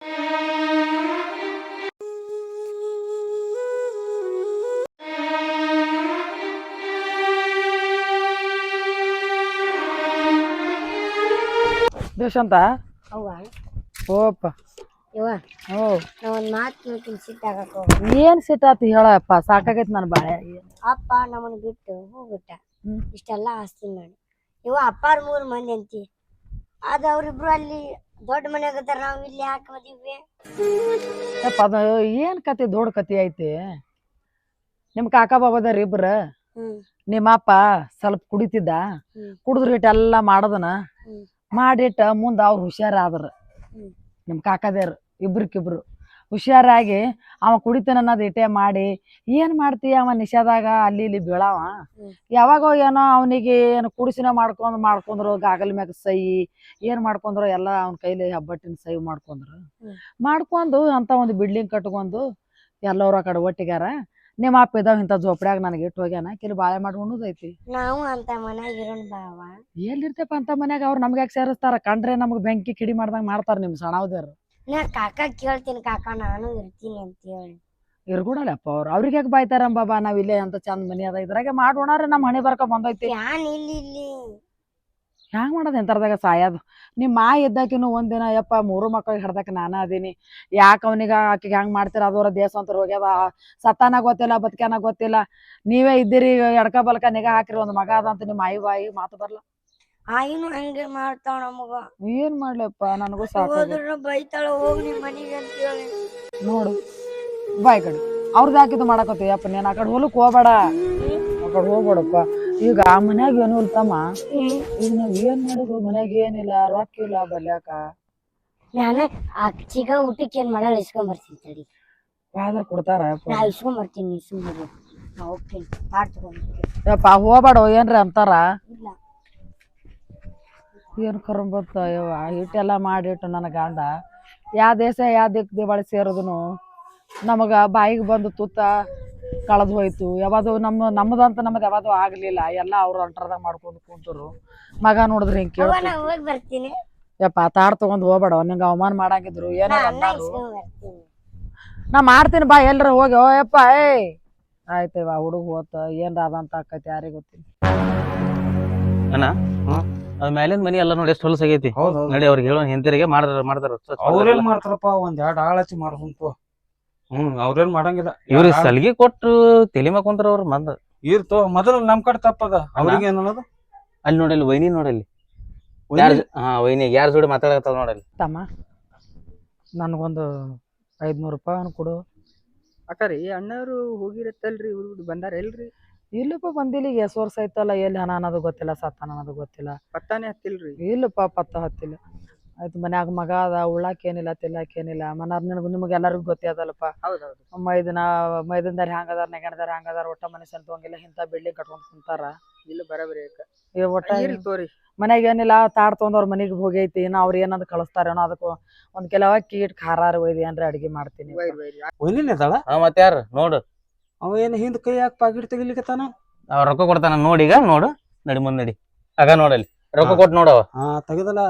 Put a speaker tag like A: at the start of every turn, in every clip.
A: ದೇಶಂತ
B: ಅವ್ವ
A: ಓಪ್ಪ
B: ಯವ್ವ
A: ಓ
B: ನಾ ಒಂದ್ ಮಾತು ಕೇಳ್ತೀನಿ ಸಿಟ್ಟಾಗಕ್ಕ
A: ಏನ್ ಸಿಟ್ಟಾತಿ ಹೇಳಪ್ಪ ಸಾಕಾಗೈತಿ ನನ್ನ ಬಾಳೆ
B: ಅಪ್ಪ ನಮ್ಮನ್ನ ಬಿಟ್ಟು ಹೋಗ್ಬಿಟ್ಟ ಇಷ್ಟೆಲ್ಲ ಆಸ್ತಿ ಮಾಡಿ ಇವ ಅಪ್ಪಾರ 3 ಮಂದಿ ಅಂತಿ ಅದ ಅವ್ರಿಬ್ರು ಅಲ್ಲಿ ದೊಡ್ಡ ಮನ್ಯಾಗದಾರ ನಾವ್ ಇಲ್ಲಿ ಯಾಕೆ ಮದಿವಿ
A: ಯಪ್ಪ ಅದು ಏನ್ ಕತಿ ದೊಡ್ಡ ಕತಿ ಐತಿ ನಿಮ್ ಕಾಕ ಬಾಬಾದಾರ ಇಬ್ರ ನಿಮ್ಮಪ್ಪ ಸ್ವಲ್ಪ ಕುಡಿತಿದ್ದ ಕುಡಿದ್ರ ಇಟ್ಟೆಲ್ಲ ಮಾಡದನ ಮಾಡಿಟ್ಟ ಮುಂದ ಅವ್ರು ಹುಷಾರಾದ್ರ ನಿಮ್ ಕಾಕದೇರು ಇಬ್ರಿಕಿಬ್ರು ಹುಷಾರಾಗಿ ಅವ ಕುಡಿತಾನ ಅನ್ನೋದು ಇಟೆ ಮಾಡಿ ಏನ್ ಮಾಡ್ತೀಯ ಅವ ನಿಷೇಧಾಗ ಅಲ್ಲಿ ಇಲ್ಲಿ ಬೀಳಾವ ಯಾವಾಗ ಏನೋ ಅವನಿಗೆ ಏನು ಕುಡಿಸಿನ ಮಾಡ್ಕೊಂಡ್ರು ಗಾಗಲ್ ಮ್ಯಾಗ ಸೈ ಏನ್ ಮಾಡ್ಕೊಂಡ್ರು ಎಲ್ಲ ಅವನ ಕೈಲಿ ಹಬ್ಬಟ್ಟಿನ ಸೈ ಮಾಡ್ಕೊಂಡು ಅಂತ ಒಂದು ಬಿಲ್ಡಿಂಗ್ ಕಟ್ಕೊಂಡು ಎಲ್ಲರೂ ಆ ಕಡೆ ಒಟ್ಟಿಗಾರ ನಿಮ್ಮ ಅಪ್ಪ ಇದಾವ ಇಂಥ ಜೋಪಡ್ಯಾಗ ನನಗೆ ಇಟ್ಟು ಹೋಗ್ಯಾನ ಕೆಲ ಬಾಳೆ ಮಾಡ್ಕೊಂಡೈತಿ
B: ನಾವು ಅಂತ ಮನ್ಯಾಗ ಇರೋಣ ಬಾವ
A: ಎಲ್ಲಿರ್ತಪ್ಪ ಅಂತ ಮನ್ಯಾಗ ಅವ್ರು ನಮ್ಗೆ ಯಾಕೆ ಸೇರಿಸ್ತಾರ ಕಂಡ್ರೆ ನಮ್ಗೆ ಬೆಂಕಿ ಕಿಡಿ ಮಾಡ್ದಂಗ ಮಾಡ್ತಾರ ನಿಮ್ ಸಣ್ಣವ್ದೇರು
B: ನಾ ಕಾಕ ಕೇಳ್ತೀನಿ ಕಾಕ ನಾನು ಇರ್ತೀನಿ ಅಂತ ಹೇಳಿ
A: ಇರ್ಕೊಡಲ್ಲಪ್ಪ ಅವ್ರಿಗೆ ಯಾಕೆ ಬಾಯ್ತಾರ ಬಾಬಾ ನಾವ್ ಇಲ್ಲೇ ಅಂತ ಚಂದ ಮನಿ ಅದ ಇದ್ರಾಗೆ ಮಾಡೋಣ ನಮ್ ಹಣಿ ಬರ್ಕ ಬಂದೈತಿ
B: ಯಾನ್ ಇಲ್ಲಿ
A: ಹ್ಯಾಂಗ ಮಾಡೋದು ಎಂತರ್ದಾಗ ಸಾಯೋದು ನಿಮ್ಮ ಮಾ ಇದ್ದಾಕಿನು ಒಂದಿನ ಯಪ್ಪ 3 ಮಕ್ಕಳಿಗೆ ಹಿಡ್ದಾಕ ನಾನ ಅದೀನಿ ಯಾಕೆ ಅವನಿಗ ಆಕಿಗೆ ಹೆಂಗ್ ಮಾಡ್ತೀರ ಅದರ ದೇಶ ಅಂತ ಹೋಗ್ಯದ ಸತ್ತಾನ ಗೊತ್ತಿಲ್ಲ ಬದುಕ್ಯಾನ ಗೊತ್ತಿಲ್ಲ ನೀವೇ ಇದ್ದೀರಿ ಎಡ್ಕ ಬಲ್ಕ ನಿಗಾ ಹಾಕಿರಿ ಒಂದ್ ಮಗ ಅದಂತ ನಿಮ್ಮ ಆಯಿ ಬಾಯಿ ಮಾತು ಬರ್ಲ
B: ಆಯಿನು ಹಂಗೆ ಮಾಡ್ತಾವ ನಮಗ
A: ಏನ್ ಮಾಡ್ಲಪ್ಪ ನನಗೂ ಸಾಕು
B: ಬೈತಾಳ ಹೋಗಿ ನಿಮ್ ಮನಿಗೆ ಅಂತ ಹೇಳಿ
A: ನೋಡು ಬಾಯ್ ಕಡೆ ಅವ್ರದ್ದು ಹಾಕಿದ್ದು ಮಾಡಕತ್ತೀಯಪ್ಪ ನೀನ್ ಆ ಕಡೆ ಹೊಲಕ್ ಹೋಗ್ಬೇಡ ಆ ಕಡೆ ಹೋಗ್ಬೇಡಪ್ಪ ಈಗ ಆ ಮನ್ಯಾಗ ಏನು ಇಲ್ತಮ್ಮ ಈಗ ನಾವ್ ಏನ್ ಮಾಡುದು ಮನ್ಯಾಗ ಏನಿಲ್ಲ ರೊಕ್ಕ ಇಲ್ಲ ಬರ್ಲ್ಯಾಕ
B: ನಾನು ಆ ಚಿಗ ಊಟಕ್ಕೆ ಏನ್ ಮಾಡಲ್ಲ ಇಸ್ಕೊಂಡ್ ಬರ್ತೀನಿ ತಡಿ
A: ಯಾವ್ದಾರ ಕೊಡ್ತಾರ
B: ನಾ ಇಸ್ಕೊಂಡ್ ಬರ್ತೀನಿ ಸುಮ್ಮನೆ ನಾ ಹೋಗ್ತೀನಿ ತಾಟ್ ತಗೊಂಡ್ಬಿಡ್ತೀನಿ
A: ಯಪ್ಪ ಹೋಗ್ಬೇಡ ಏನ್ರಿ ಅಂತಾರ
B: ಇಲ್ಲ
A: ಏನ್ ಕರಂಬತ್ತ ಯವ್ವ ಇಟ್ಟೆಲ್ಲ ಮಾಡಿಟ್ಟು ನನ್ನ ಗಂಡ ಯಾವ ದೇಶ ಯಾವ ದಿಕ್ ದಿವಾಳಿ ಸೇರೋದನು ನಮಗ ಬಾಯಿಗೆ ಬಂದು ತುತ್ತ ಕಳೆದು ಹೋಯ್ತು ಯಾವ್ದು ನಮ್ಮದಂತ ನಮ್ದು ಯಾವ್ದು ಆಗ್ಲಿಲ್ಲ ಎಲ್ಲ ಅವ್ರು ಅಂಟರ್ದಾಗ ಮಾಡ್ಕೊಂಡು ಕುಂತರು ಮಗ ನೋಡಿದ್ರೆ ಹಿಂಗ್ ಕೇಳ
B: ನಾ ಹೋಗಿ ಬರ್ತೀನಿ
A: ಯಪ್ಪ ತಾಡ್ ತಗೊಂಡ್ ಹೋಗ್ಬೇಡ ನಿಂಗ ಅವಮಾನ ಮಾಡಾಕಿದ್ರು ಏನಾರ
B: ಇಸ್ಕೊಂಡ್ ಬರ್ತೀನಿ
A: ನಾ ಮಾಡ್ತೀನಿ ಬಾ ಎಲ್ರ ಹೋಗಿ ಓ ಯಪ್ಪ ಆಯ್ತವ ಹುಡುಗ ಹೋತ ಏನ್ರ ಅದಂತ ಆಕೈತಿ ಯಾರಿಗ ಗೊತ್ತಿಲ್ಲ
C: ಅಣ್ಣ ಅದ್ ಮ್ಯಾಲಿನ ಮನಿ ಎಲ್ಲ ನೋಡಿ ಎಷ್ಟು ಹೊಲಸ ಆಗೈತಿ ನಡಿ ಅವ್ರಿಗೆ ಹೇಳೋ ಹಿಂತಿರಿಗೆ ಮಾಡ್ತಾರ
D: ಅವ್ರೇನ್ ಮಾಡ್ತಾರಪ್ಪ ಒಂದ್ 2 ಆಳ್ ಹಚ್ಚಿ ಮಾಡ್ಕೊಂತು ಅವ್ರೇನ್ ಮಾಡಂಗಿಲ್ಲ
C: ಇವ್ರಿಗೆ ಸಲಿಗೆ ಕೊಟ್ಟು ತಲೆ ಮಾಡ್ಕೊಂತಾರ ಅವ್ರ ಮಂದ
D: ಇರ್ತೋ ಮೊದಲು ನಮ್ ಕಡೆ ತಪ್ಪದ ಅವ್ರಿಗೆ ಏನ್ ಅನ್ನೋದು
C: ಅಲ್ಲಿ ನೋಡಲ್ಲಿ ವೈನಿ ನೋಡಲ್ಲಿ ವೈನಿ ಯಾರ ಜೋಡಿ ಮಾತಾಡಕತ್ತಾವ ನೋಡಲ್ಲಿ
A: ತಮ್ಮ ನನಗೊಂದು 500 ರೂಪಾಯಿ ಕೊಡು
E: ಅಕ್ಕಾರಿ ಅಣ್ಣವ್ರು ಹೋಗಿರತ್ತಲ್ರಿ ಇವ್ರು ಬಂದಾರ ಎಲ್ರಿ
A: ಇಲ್ಲಪ್ಪ ಬಂದಿಲ್ಲ ಈಗ ಎಷ್ಟು ವರ್ಷ ಆಯ್ತಲ್ಲ ಎಲ್ಲಿ ಹಣ ಅನ್ನೋದು ಗೊತ್ತಿಲ್ಲ ಸತ್ತಾನ ಅನ್ನೋದು ಗೊತ್ತಿಲ್ಲ
E: ಪತ್ತಾನೆ ಹತ್ತಿಲ್ರಿ
A: ಇಲ್ಲಪ್ಪ ಪತ್ತ ಹತ್ತಿಲ್ಲ ಆಯ್ತು ಮನ್ಯಾಗ ಮಗ ಅದ ಉಳ್ಳಾಕೇನಿಲ್ಲ ತಿನ್ನಕೇನಿಲ್ಲ ಮನಾರ್ ನಿಮ್ಗೆ ಎಲ್ಲರಿಗೂ ಗೊತ್ತೇ ಅದಲ್ಲಪ್ಪ
E: ಹೌದೌದು
A: ಮೈದನ್ದಾರ ಹ್ಯಾಂಗದಾರ ನೆಗಣದಾರ ಹಂಗದಾರ ಒಟ್ಟ ಮನುಷ್ಯನ್ ತಗೊಂಗಿಲ್ಲ ಇಂಥ ಬಿಲ್ಡಿಂಗ್ ಕಟ್ಕೊಂಡ್ ಕುಂತಾರ
E: ಇಲ್ಲ ಬರಬರಿ
A: ಒಟ್ಟ
E: ತೋರಿ
A: ಮನ್ಯಾಗ ಏನಿಲ್ಲ ತಾಡ್ ತೊಗೊಂಡವ್ರ ಮನಿಗ್ ಹೋಗೈತಿ ಇನ್ನ ಅವ್ರ ಏನಂದ್ ಕಳಿಸ್ತಾರೇನೋ ಅದಕ್ಕೂ ಒಂದ್ ಕೆಲವ ಕೀಟ್ ಖಾರ ಒಯ್ದು ಏನ್ರ ಅಡಿಗೆ ಮಾಡ್ತೀನಿ
D: ಒಯ್ಲಿಲ್ಲ ಅದಾಳ
C: ಮತ್ತೆ ಯಾರು ನೋಡು
D: ಅವ ಏನ್ ಹಿಂದ್ ಕೈ ಯಾಕೆ ಪಾಕಿಟ್ ತೆಗಿಲಿಕತ್ತಾನ
C: ಅವ್ರ ರೊಕ್ಕ ಕೊಡ್ತಾನ ನೋಡಿ ಈಗ ನೋಡು ನಡಿ ಮುಂದ್ ನಡಿ ಆಗ ನೋಡಲ್ಲಿ ರೊಕ್ಕ ಕೊಟ್ಟು ನೋಡವ
D: ತೆಗದಲ್ಲ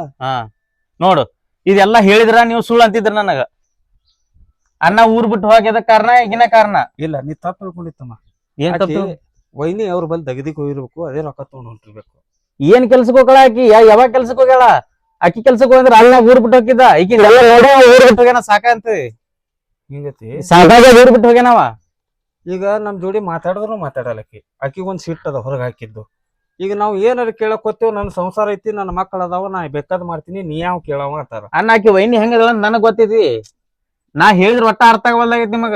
C: ನೋಡು ಇದೆಲ್ಲ ಹೇಳಿದ್ರ ನೀವು ಸುಳ್ಳು ಅಂತಿದ್ರ ನನಗ ಅಣ್ಣ ಊರ್ ಬಿಟ್ಟು ಹೋಗ್ಯದ ಕಾರಣ ಈಗಿನ ಕಾರಣ
D: ಇಲ್ಲ ನೀ ತಪ್ಪು ತಿಳ್ಕೊಂಡಿತ್ತಮ್ಮ
C: ಏನ್ ತಪ್ಪು
D: ವೈನಿ ಅವ್ರ ಬಲ್ ದಗದಿಕ್ ಹೋಗಿರ್ಬೇಕು ಅದೇ ರೊಕ್ಕ ತಗೊಂಡ್ ಹೊಂಟಿರ್ಬೇಕು
C: ಏನ್ ಕೆಲ್ಸಕ್ಕೆ ಹೋಗಳ ಆಕಿ ಯಾವಾಗ ಕೆಲ್ಸಕ್ಕೆ ಹೋಗ್ಯಾಳ ಆಕಿ ಕೆಲ್ಸಕ್ಕೆ ಹೋಗಿದ್ರ ಅಲ್ಲ ಊರ್ ಬಿಟ್ಟು ಹೋಗಿದ್ದ ಈಕಿ ಎಲ್ಲ ನೋಡಿ ಊರ್ ಬಿಟ್ಟು ಹೋಗ್ಯಾನ ಸಾಕಂತ
D: ಹಿಂಗತಿ
C: ಸಾಕಾಗ ಊರ್ ಬಿಟ್ಟು ಹೋಗ್ಯಾನವ
D: ಈಗ ನಮ್ ಜೋಡಿ ಮಾತಾಡಿದ್ರು ಮಾತಾಡಲಕ್ಕಿ ಆಕಿಗ್ ಒಂದ್ ಸಿಟ್ ಅದ ಹೊರಗೆ ಹಾಕಿದ್ದು ಈಗ ನಾವ್ ಏನಾರ ಕೇಳಕ್ ಹೋಗ್ತೇವ್ ನನ್ ಸಂಸಾರ ಐತಿ ನನ್ನ ಮಕ್ಕಳ ಅದಾವ ನಾ ಬೇಕಾದ್ ಮಾಡ್ತೀನಿ ನೀ ಯಾವ ಕೇಳವ ಅಂತಾರ
C: ಅಣ್ಣ ಆಕಿ ವೈನಿ ಹೆಂಗದ ನನಗ್ ಗೊತ್ತೈತಿ ನಾ ಹೇಳಿದ್ರ ಒಟ್ಟ ಅರ್ಥ ಆಗವಲ್ದಾಗೈತಿ ನಿಮಗ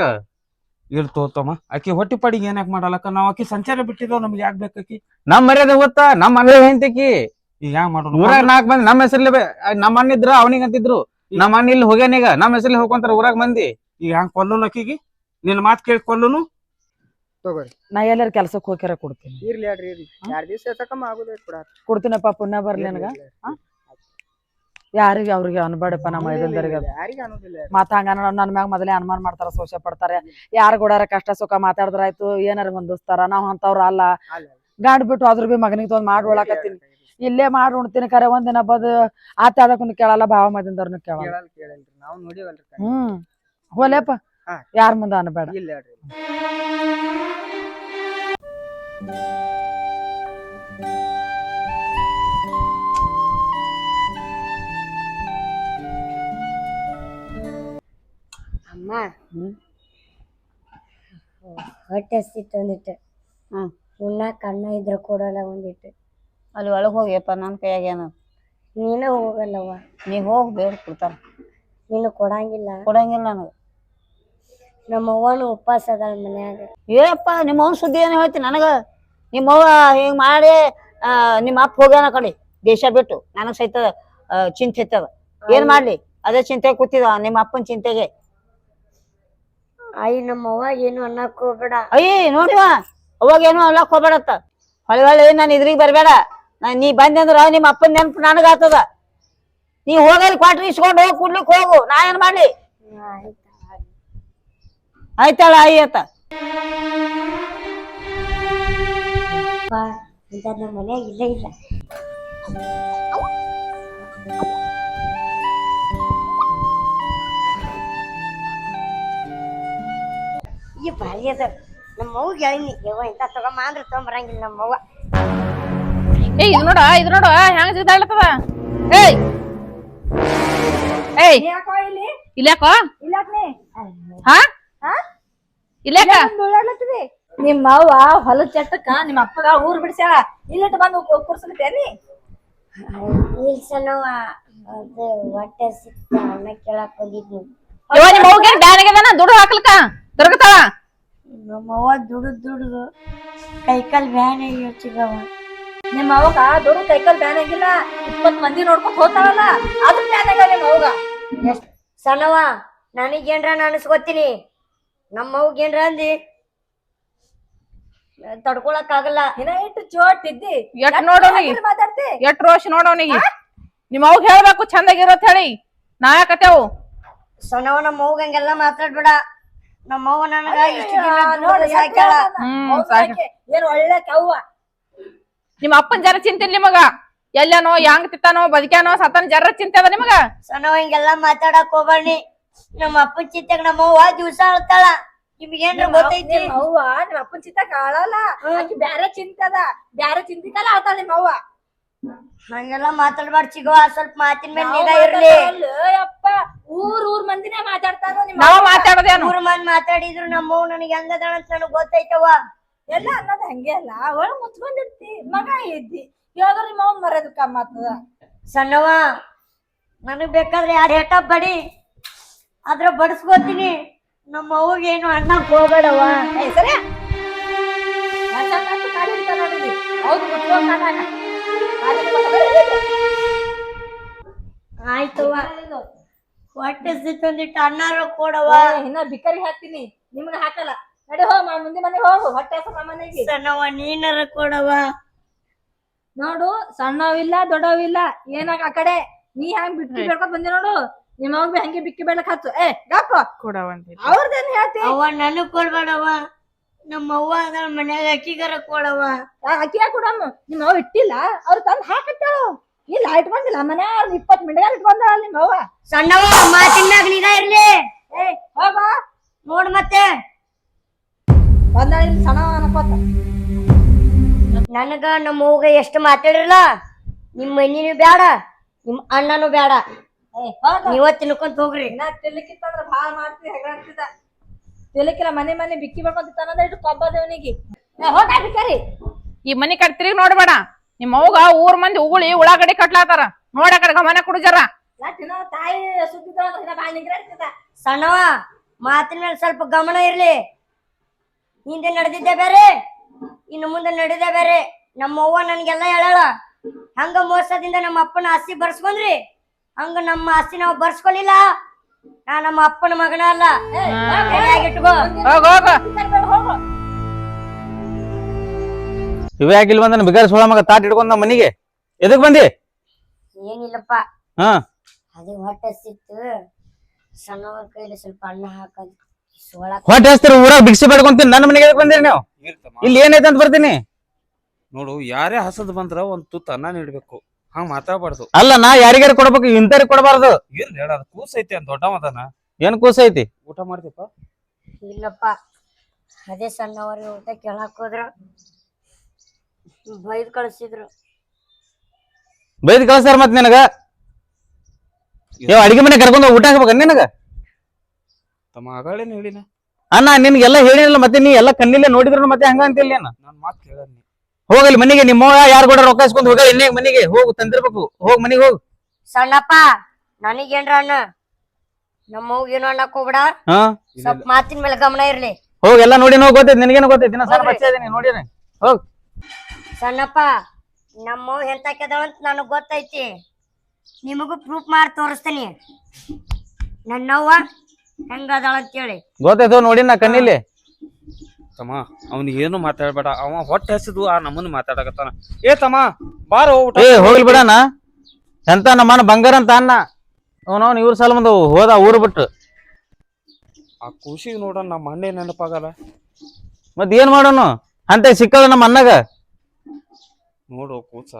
D: ತೋತಮ್ಮ ಆಕಿ ಹೊಟ್ಟಿ ಪಾಡಿಗೆ ಏನಾಕ್ ಮಾಡಲಕ್ಕ ನಾವ್ ಆಕಿ ಸಂಚಾರ ಬಿಟ್ಟಿದ್ವ ನಮ್ಗೆ ಯಾಕೆ ಬೇಕಿ
C: ನಮ್ ಮರ್ಯಾದೆ ಗೊತ್ತಾ ನಮ್ ಮನೆ ಹೆಂತಿಕಿ
D: ಈಗ ಹ್ಯಾಂಗ ಮಾಡೋಣ
C: ಊರಾಗ 4 ಮಂದಿ ನಮ್ಮ ಹೆಸರ್ಲಿ ನಮ್ಮ ಅಣ್ಣ ಇದ್ರ ಅವನಿಗೆ ಅಂತಿದ್ರು ನಮ್ಮ ಅಣ್ಣ ಇಲ್ಲಿ ಹೋಗ್ಯಾನೀಗ ನಮ್ಮ ಹೆಸರ್ಲಿ ಹೋಗ್ಕೊಂತಾರ ಊರಾಗ ಮಂದಿ
D: ಈಗ ಹ್ಯಾಂಗ ಕೊಲ್ಲುನು ಆಕಿಗೆ ನಿನ್ ಮಾತ್ ಕೇಳಿ ಕೊಲ್ಲುನು
E: ತಗೋರಿ
A: ನಾ ಎಲ್ಲಾರ ಕೆಲ್ಸಕ್ಕೆ ಹೋಗ್ಯಾರ ಕೊಡ್ತೀನಿ
E: ಇರ್ಲಿ ಅಡ್ರಿ 2 ದಿವಸ ಎತ್ತಕಮ್ಮ ಆಗುದೇ
A: ಕೊಡ್ತೀನಪ್ಪ ಪುಣ್ಯ ಬರ್ಲಿ ನನಗ ಯಾರಿಗೆ ಅವ್ರಿಗೆ ಅನ್ಬೇಡಪ್ಪ ನಮ್ಮ ಮೈದಂದರಿಗೆ
E: ಯಾರಿಗೆ ಅನ್ನೋದಿಲ್ಲ
A: ಮತ್ತ ಹಂಗ ನನ್ ಮ್ಯಾಗ ಮೊದಲೇ ಅನುಮಾನ ಮಾಡ್ತಾರ ಸೋಷ ಪಡ್ತಾರೆ ಯಾರು ಕೂಡಾರ ಕಷ್ಟ ಸುಖ ಮಾತಾಡಿದ್ರ ಆಯ್ತು ಏನಾರ ಹೊಂದಿಸ್ತಾರ ನಾವ್ ಅಂತವ್ರ ಅಲ್ಲ ಗಾಡ್ ಬಿಟ್ಟು ಅದ್ರ ಬಿ ಮಗನಿಗೆ ತೊಂದ್ ಮಾಡಿ ಒಳಕತ್ತೀನಿ ಇಲ್ಲೇ ಮಾಡಿ ಉಣ್ತೀನಿ ಕರೆ ಒಂದಿನ ಬದ್ ಆತ ಅದಕ್ಕೂ ಕೇಳಲ್ಲ ಭಾವ ಮೈದಂದವ್ರನ್ನ ಕೇಳಲ್ಲ
E: ಕೇಳಲ್ರಿ ನಾವು ನೋಡಿವಲ್ರಿ
A: ಹೋಲೆಪ್ಪ
E: ಹಾ.
A: ಯಾರ ಮುಂದ ಅನ್ಬೇಡ.
E: ಇಲ್ಲ ಹೇಳ್ರಿ.
B: ಅಮ್ಮ ಹೊಟ್ಟೆ ಹಸಿತ್ತು ಒಂದಿಟ್ಟು ಉಣ್ಣಾಕ ಅನ್ನ ಇದ್ರ ಕೊಡಲ್ಲ ಒಂದಿಟ್ಟು.
F: ಅಲ್ಲಿ ಒಳಗ್ ಹೋಗ್ಯಪ್ಪ ನನ್ ಕೈಯಾಗ ಏನು
B: ನೀನು ಹೋಗಲ್ಲವ್ವ.
F: ನೀ ಹೋಗ್ ಬೇಡ ಕೊಡ್ತಾರ
B: ನೀನು ಕೊಡಂಗಿಲ್ಲ.
F: ಕೊಡಂಗಿಲ್ಲ ನನಗ.
B: ನಮ್ಮ ಅವ್ವನು ಉಪವಾಸ ಅದಾಳ ಮನ್ಯಾಗ.
F: ಏಪ್ಪ ನಿಮ್ಮ ಅವ್ನ ಸುದ್ದಿ ಏನು ಹೇಳ್ತೀನಿ ನನಗ. ನಿಮ್ಮವ್ವ ಹಿಂಗ್ ಮಾಡಿ ನಿಮ್ಮ ಅಪ್ಪ ಹೋಗ್ಯಾನ ಕಡೆ ದೇಶ ಬಿಟ್ಟು ನನಗ್ ಸಹಿತ ಚಿಂತೆ ಐತದ. ಏನ್ ಮಾಡ್ಲಿ ಅದೇ ಚಿಂತೆ ಕೂತಿದ ನಿಮ್ಮ ಅಪ್ಪನ ಚಿಂತೆಗೆ.
B: ಆಯಿ ನಮ್ಮ ಅವ್ವ ಏನು ಅನ್ನಕ್ ಹೋಗ್ಬೇಡ.
F: ಅಯ್ಯ ನೋಡಿವ ಅವಾಗ ಏನು ಅಲ್ಲಕ್ ಹೋಗ್ಬೇಡತ್ತ. ಹೊಳಿ ನಾನು ಇದ್ರಿಗೆ ಬರ್ಬೇಡ. ನೀ ಬಂದಂದ್ರ ನಿಮ್ಮ ಅಪ್ಪನ ನೆನಪು ನನಗ ಆತದ. ನೀ ಹೋಗಲಿ ಕ್ವಾಟ್ರಿ ಇಸ್ಕೊಂಡು ಹೋಗಿ ಕುಡ್ಲಿಕ್ ಹೋಗು. ನಾ ಏನ್ ಮಾಡ್ಲಿ? ಆಯ್ತಾಳ ಆಯಿ ಆತ.
B: ನಮ್ಮ ಮನ್ಯಾಗ ಇಲ್ಲ ಇಲ್ಲ. ಈ ಭಾರಿ ಅದ ನಮ್ಮ ಅವ್ಗ ಹೇಳಿನಿ ಯವ್ವ ಇಂತ ತಗೊಂಬ ಅಂದ್ರ ತಗೊಂಬರಂಗಿಲ್ಲ ನಮ್ಮ ಅವ್ವ.
G: ಇದು ನೋಡ ಹೆಂಗ ಜಿದ್ದಾಡ್ಲತ್ತದ. ಏಯ್ ಏಯ್ ಇಲ್ಯಾಕೋ ಹಾ ಇಲ್ಯಾಕ
H: ನಿಮ್ಮ ಅವ್ವ ಹೊಲದ ಚಟ್ಟಕ್ಕ ನಿಮ್ಮ ಅಪ್ಪಗ ಊರ್ ಬಿಡ್ಸ್ಯಾಳ. ಇಲ್ಲಿಟ್ಟು ಬಂದು ಕೂರ್ಸಲಿತ್ತೇನಿ?
B: ಇಲ್ಲ ಸಣ್ಣವ್ವ ಅದು ಹೊಟ್ಟೆ ಸಿಕ್ತ ಅನ್ನ ಕೇಳಕ್ ಬಂದಿದ್ನಿ.
G: ನಿಮ್ಮ ಅವ್ಗೆ ಬ್ಯಾನಿಗೆದನ ದುಡ್ಡು ಹಾಕ್ಲಕ್ಕ ದೊರಕತಾಳ.
B: ನಮ್ಮ ಅವ್ವ ದುಡುದು ಕೈಕಾಲ್ ಬ್ಯಾನ್ ಯೋಚಿಗವ.
H: ನಿಮ್ಮ ಅವಗ ದೊಡ್ಡ ಕೈಕಾಲ್ ಬ್ಯಾನ್ ಆಗಿಲ್ಲ. 20 ಮಂದಿ ನೋಡ್ಕೊಂಡ್ ಹೋಗ್ತಾವಲ್ಲ ಅದ್ರ ಬ್ಯಾನ್ ಆಗ ನಿಮ್ಮ ಅವ್ಗ.
B: ಸಣ್ಣವ್ವ ನನಗೇನ್ರ ಅನ್ಸ್ಕೊತೀನಿ. ನಮ್ಮ ಅವ್ಗ ಏನ್ರ ಅಂದಿ ತಡ್ಕೊಳಕ್ ಆಗಲ್ಲ.
H: ಇನ್ನ ಇಟ್ಟು ಚೋಟ್ ಇದ್ದಿ
G: ಎಟ್ ನೋಡೋನಿಗೆ
H: ಮಾತಾಡ್ತಿ.
G: ಎಟ್ ರೋಷ್ ನೋಡೋನಿಗೆ. ನಿಮ್ಮ ಅವ್ಗ ಹೇಳ್ಬೇಕು ಚಂದಾಗಿರತ್ ಹೇಳಿ ನಾ ಯಾಕತ್ತೇವು.
B: ಸಣ್ಣವ ನಮ್ಮ ಅವ್ಗ ಹಂಗೆಲ್ಲ ಮಾತಾಡ್ಬೇಡ. ನಮ್ಮ ಅವ್ವ ನನಗ ಇಷ್ಟು ದಿನ
H: ನೋಡಿ
B: ಸಾಕ್ಯಾಳ.
H: ಏನ್ ಒಳ್ಳೆ ಕವ್ವ.
G: ನಿಮ್ಮ ಅಪ್ಪನ ಜರ ಚಿಂತೆ ನಿಮಗ. ಎಲ್ಲನೋ ಯಾಂಗ್ ತಿತ್ತಾನೋ ಬದುಕ್ಯಾನೋ ಸತನ ಜರ ಚಿಂತೆ ಅದ ನಿಮಗ.
B: ಸಣ್ಣವ ಹಿಂಗೆಲ್ಲ ಮಾತಾಡಕ್ ಹೋಗ್ಬಾರ್ನಿ. ನಮ್ಮ ಅಪ್ಪನ ಚಿಂತೆಗ ನಮ್ಮ ಅವ್ವ ದಿವ್ಸ ಅಳ್ತಾಳ. ನಿಮ್ಗೇನ್ರ ಗೊತ್ತೈತಿ?
H: ಅವ್ವ ನಿಮ್ಮ ಅಪ್ಪನ ಚಿಂತ ಕಾಳಲ್ಲ. ಆಕಿ ಬ್ಯಾರೆ ಚಿಂತದ ಬ್ಯಾರೆ ಚಿಂತಿಕಲ್ಲ ಆಳ್ತಾಳ ನಿಮ್ಮ ಅವ್ವ.
B: ಹಂಗೆಲ್ಲ ಮಾತಾಡ್ಬಾರ್ದು ಚಿಗೋ. ಸ್ವಲ್ಪ ಮಾತಿನ ಮೇಲೆ ನಿಗಾ ಇರ್ಲಿ.
H: ಅಪ್ಪ ಊರ್ ಮಂದಿನೇ ಮಾತಾಡ್ತಾರ.
G: ನಾವ್ ಮಾತಾಡೋದೇನು?
B: 3 ಮಂದಿ ಮಾತಾಡಿದ್ರು ನಮ್ಮ ಅವ್ವ ನನಗೆ ಹೆಂಗದಾಳ ಅಂತ ನನಗ್ ಗೊತ್ತೈತವ.
H: ಎಲ್ಲ ಅನ್ನೋದ್ ಹಂಗೆ ಅಲ್ಲ. ಒಳಗ್ ಮುಚ್ಕೊಂಡಿರ್ತಿ ಮಗ ಇದ್ದಿ ಯಾವ್ದಾರ ನಿಮ್ಮ ಅವ್ನ ಮರ್ಯಾದ ಕಮ್ಮ ಆಗ್ತದ.
B: ಸಣ್ಣವ ನನಗ್ ಬೇಕಾದ್ರೆ 2 ಹೆಟ ಬಡಿ ಆದ್ರ ಬಡಸ್ಕೋತೀನಿ. ನಮ್ಮ ಅವ್ಗೆ ಏನು ಅನ್ನಕ್ ಹೋಗ್ಬೇಡವ.
H: ಸರಿ ಕಾಲಿ ಹಿಡಿತಾರ ನೋಡಿದ್ರಿ. ಹೌದು ಮುಚ್ಕೊಂಡ್ ಕಾಲಾಗ.
B: ಆಯ್ತವ ಹೊಟ್ಟೆ ಸಿತ್ತೊಂದಿಟ್ಟು ಅನ್ನಾರ ಕೊಡವ.
H: ಇನ್ನ ಬಿಕ್ಕರಿ ಹಾಕ್ತೀನಿ ನಿಮ್ಗ ಹಾಕಲ್ಲ. ನಡಿ ಹೋಗ್ ಮುಂದೆ ಮನೆಗೆ ಹೋಗು. ಹೊಟ್ಟೆ ಹಸ ಮನೆಗೆ.
B: ಸಣ್ಣವ ನೀನಾರ ಕೊಡವ.
H: ನೋಡು ಸಣ್ಣವಿಲ್ಲ ದೊಡ್ಡವಿಲ್ಲ ಏನಾಗ ಆ ಕಡೆ ನೀ ಹೆಂಗ್ ಬಿಕ್ಕಿ ಬೇಡ್ಕೊತ ಬಂದಿ ನೋಡು. ನಿಮ್ಮ ಅವ್ಗ ಹಂಗೆ ಬಿಕ್ಕಿ ಬೇಡಕ್ ಹತ್ತು. ಗಪ್ಪ ಅವ್ರದೇನ್ ಹೇಳ್ತಿ?
B: ಅವ್ವ ನನಗ್ ಕೊಡ್ಬೇಡವ. ನಮ್ಮ ಅವ್ವ ಅದ್ರ ಮನ್ಯಾಗ ಅಕ್ಕಿಗಾರ ಕೊಡವ.
H: ಅಕ್ಕಿಯ ಕೊಡಮ್ಮ. ನಿಮ್ಮ ಅವ್ವ ಇಟ್ಟಿಲ್ಲ ಅವ್ರು ತಂದ್ ಹಾಕತ್ತಾಳು. ಇಲ್ಲ ಇಟ್ಕೊಂಡಿಲ್ಲ ಮನೆ 20 ಮಿಂಡಗಾರ ಇಟ್ಕೊಂಡಾಳ ನಿಮ್ಮ ಅವ್ವ.
B: ಸಣ್ಣವ ಮಾತಿನ ಮ್ಯಾಗ ನಿಗಾ ಇರ್ಲಿ.
H: ಹೋಗ
B: ನೋಡ್ ಮತ್ತೆ
H: ಬಂದಾಳ ಸಣ್ಣ ಅನ್ಕೋತ.
B: ನನಗ ನಮ್ಮ ಅವ್ಗ ಎಷ್ಟು ಮಾತಾಡಿರಲ್ಲ. ನಿಮ್ ಮನಿನೂ ಬ್ಯಾಡ ನಿಮ್ ಅಣ್ಣನೂ ಬ್ಯಾಡ. ನೀವ ತಿನ್ಕೊಂತ ಹೋಗ್ರಿ.
H: ಇನ್ನ ತಿಳ್ಲಿಕ್ಕಿತ್ತಂದ್ರ ಭಾಳ ಮಾಡ್ತಿ ಹೆಗ್ರಾಡ್ತಿದ್ದ. ತಿಳ್ಲಿಕ್ಕಿಲ್ಲ ಮನೆ ಬಿಕ್ಕಿ ಬರ್ಕೊಂತಿತ್ತಾನಂದ್ರ ಇಟ್ಟು ಕೊಬ್ಬ ದೇವನಿಗೆ ಹೋಗ ಬಿಕ್ಕರಿ.
G: ಈ ಮನಿ ಕಡೆ ತಿರುಗಿ ನೋಡ್ಬೇಡ. ನಿಮ್ಮ ಅವ್ಗ ಊರ್ ಮಂದಿ ಉಗುಳಿ ಉಳ್ಳಾಗಡಿ ಕಟ್ಲಾತಾರ. ನೋಡ ಕಡೆ ಗಮನ ಕೊಡು ಜರ.
H: ತಾಯಿ ಸುದ್ದಿದ್ದ ಭಾಳ ನಿಗ್ರಾಡ್ತಿದ್ದ.
B: ಸಣ್ಣವ ಮಾತಿನ ಮೇಲೆ ಸ್ವಲ್ಪ ಗಮನ ಇರ್ಲಿ. ಹಿಂದೆ ನಡೆದಿದ್ದೆ ಬೇರೆ ಇನ್ನು ಮುಂದೆ ನಡೆದೇ ಬೇರೆ. ನಮ್ಮ ಅವ್ವ ನನ್ಗೆಲ್ಲ ಹೇಳಾಳ. ಹಂಗ ಮೋಸದಿಂದ ನಮ್ಮ ಅಪ್ಪನ ಆಸ್ತಿ ಬರ್ಸ್ಕೊಂಡ್ರಿ ಹಂಗ ನಮ್ಮ ಆಸ್ತಿ ನಾವು ಬರ್ಸ್ಕೊಲಿಲ್ಲ. ನಾ ನಮ್ಮ ಅಪ್ಪನ ಮಗನ ಅಲ್ಲ. ಇಟ್ಕೋ.
G: ಹೋಗ
C: ಇವೇ ಆಗಿಲ್ವ ಅಂದ್ರೆ ಬಿಗಾರ ಸೋಳ ಮಗ ತಾಟ್ ಹಿಡ್ಕೊಂಡ್ ನಮ್ಮ ಮನಿಗೆ ಎದಕ್ ಬಂದಿ?
B: ಏನಿಲ್ಲಪ್ಪ
C: ಹಾ
B: ಅದೇ ಹೊಟ್ಟೆ ಸಿಕ್ತು. ಸಣ್ಣವ ಕೈಲಿ ಸ್ವಲ್ಪ ಅನ್ನ ಹಾಕದ್
C: ಹೊಟ್ಟೆ ಹಸ್ತೀರಿ ಊರಾಗ ಭಿಕ್ಷೆ ಬೇಡ್ಕೊಂತೀನಿ. ನನ್ನ ಮನೆಗೆ ಎದಕ್ ಬಂದಿರಿ ನೀವು? ಇಲ್ಲಿ ಏನೈತೆ ಅಂತ ಬರ್ತೀನಿ.
D: ನೋಡು ಯಾರೇ ಹಸದ್ ಬಂದ್ರ ಒಂದ್ ತುತ್ತ ಅನ್ನ ನೀಡ್ಬೇಕು. ಹಂಗ ಮಾತಾಡ್ಬಾರ್ದು.
C: ಅಲ್ಲ ನಾ ಯಾರಿಗಾರ ಕೊಡ್ಬೇಕು ಇಂತರಿಗೆ ಕೊಡಬಾರ್ದು.
D: ಏನ್ ಹೇಳ ಕೂಸ್ ಐತಿ ಅಂತ ದೊಡ್ಡವದನ.
C: ಏನ್ ಕೂಸ ಐತಿ?
D: ಊಟ ಮಾಡ್ತಿಪ್ಪ?
B: ಇಲ್ಲಪ್ಪ ಅದೇ ಸಣ್ಣವ್ರಿಗೆ ಊಟ ಕೇಳಕ್ ಹೋದ್ರ ಬೈದ್ ಕಳ್ಸಿದ್ರು.
C: ಬೈದ್ ಕಳ್ಸಾರ ಮತ್ ನಿನಗ ಅಡಿಗೆ ಮನೆ ಕರ್ಕೊಂಡ್ ಊಟ ಹಾಕ್ಬೇಕ ನಿನಗ?
D: ತಮ್ಮ ಆಗಳೇನ್ ಹೇಳಿನ
C: ಅಣ್ಣ ನಿನ್ಗೆಲ್ಲ ಹೇಳಿಲ್ಲ ಮತ್ತೆ ನೀ ಎಲ್ಲ ಕಣ್ಣಿಲ್ಲೇ ನೋಡಿದ್ರು ಮತ್ತೆ ಹಂಗ ಅಂತಿಲ್ಲ ಏನ?
D: ನನ್ ಮಾತ್ ಕೇಳನಿ.
C: ಹೋಗಲಿ ಮನಿಗೆ, ನಿಮ್ಮ ಯಾರು ಕೂಡ ರೊಕ್ಕ ಇಸ್ಕೊಂಡ್ ಹೋಗ ಇನ್ನೇ ಮನಿಗೆ ಹೋಗು, ತಂದಿರ್ಬೇಕು. ಹೋಗ್ ಮನಿಗೆ ಹೋಗು.
B: ಸಣ್ಣಪ್ಪ ನನಗೇನ್ರ ಅಣ್ಣ, ನಮ್ಮವ್ಗ ಏನೋ ಅನ್ನಕ್ ಹೋಗ್ಬೇಡ.
C: ಹಾ
B: ಸ್ವಲ್ಪ ಮಾತಿನ ಮೇಲೆ ಗಮನ ಇರ್ಲಿ.
C: ಹೋಗ್ ಎಲ್ಲ ನೋಡಿ ನೋಡ್ ಗೊತ್ತೈತಿ, ನಿನಗೇನು ಗೊತ್ತೈತಿ? ನಾ ಸಣ್ಣ ಬಚ್ಚ ಇದೀನಿ ನೋಡಿನ. ಹೋಗ್
B: ಸಣ್ಣಪ್ಪ ನಮ್ಮವ್ ಎಂತಾಕ್ಯದಳಂತ ನನಗ್ ಗೊತ್ತೈತಿ. ನಿಮಗೂ ಪ್ರೂಫ್ ಮಾಡಿ ತೋರಿಸ್ತೀನಿ ನನ್ನವ್ವ ಹೆಂಗದಾಳ ಅಂತೇಳಿ.
C: ಗೊತ್ತೈತೋ ನೋಡಿ ನಾ ಕಣ್ಣಿಲ್ಲಿ.
D: ತಮ್ಮ ಅವ್ನಿಗೆ ಏನು ಮಾತಾಡ್ಬೇಡ, ಅವ ಹೊಟ್ಟೆ ಹಸಿದು ಆ ನಮ್ಮನ್ನ ಮಾತಾಡಕತ್ತಾನ. ಏ ತಮ್ಮ ಬಾರೋ ಊಟ.
C: ಏ ಹೋಗ್ಲಿ ಬಿಡಣ, ಎಂತ ನಮ್ಮನ ಬಂಗಾರ ಅಂತ ಅನ್ನ ಅವನವ್ನ ಇವ್ರ ಸಾಲ ಮುಂದೆ ಹೋದ ಊರು ಬಿಟ್ಟು.
D: ಆ ಖುಷಿಗೆ ನೋಡೋಣ ನಮ್ಮ ಅಣ್ಣೆ ನೆನಪಾಗಲ್ಲ.
C: ಮತ್ ಏನ್ ಮಾಡೋನು ಅಂತ ಸಿಕ್ಕದ ನಮ್ಮ ಅಣ್ಣಗ.
D: ನೋಡು ಕೂಸ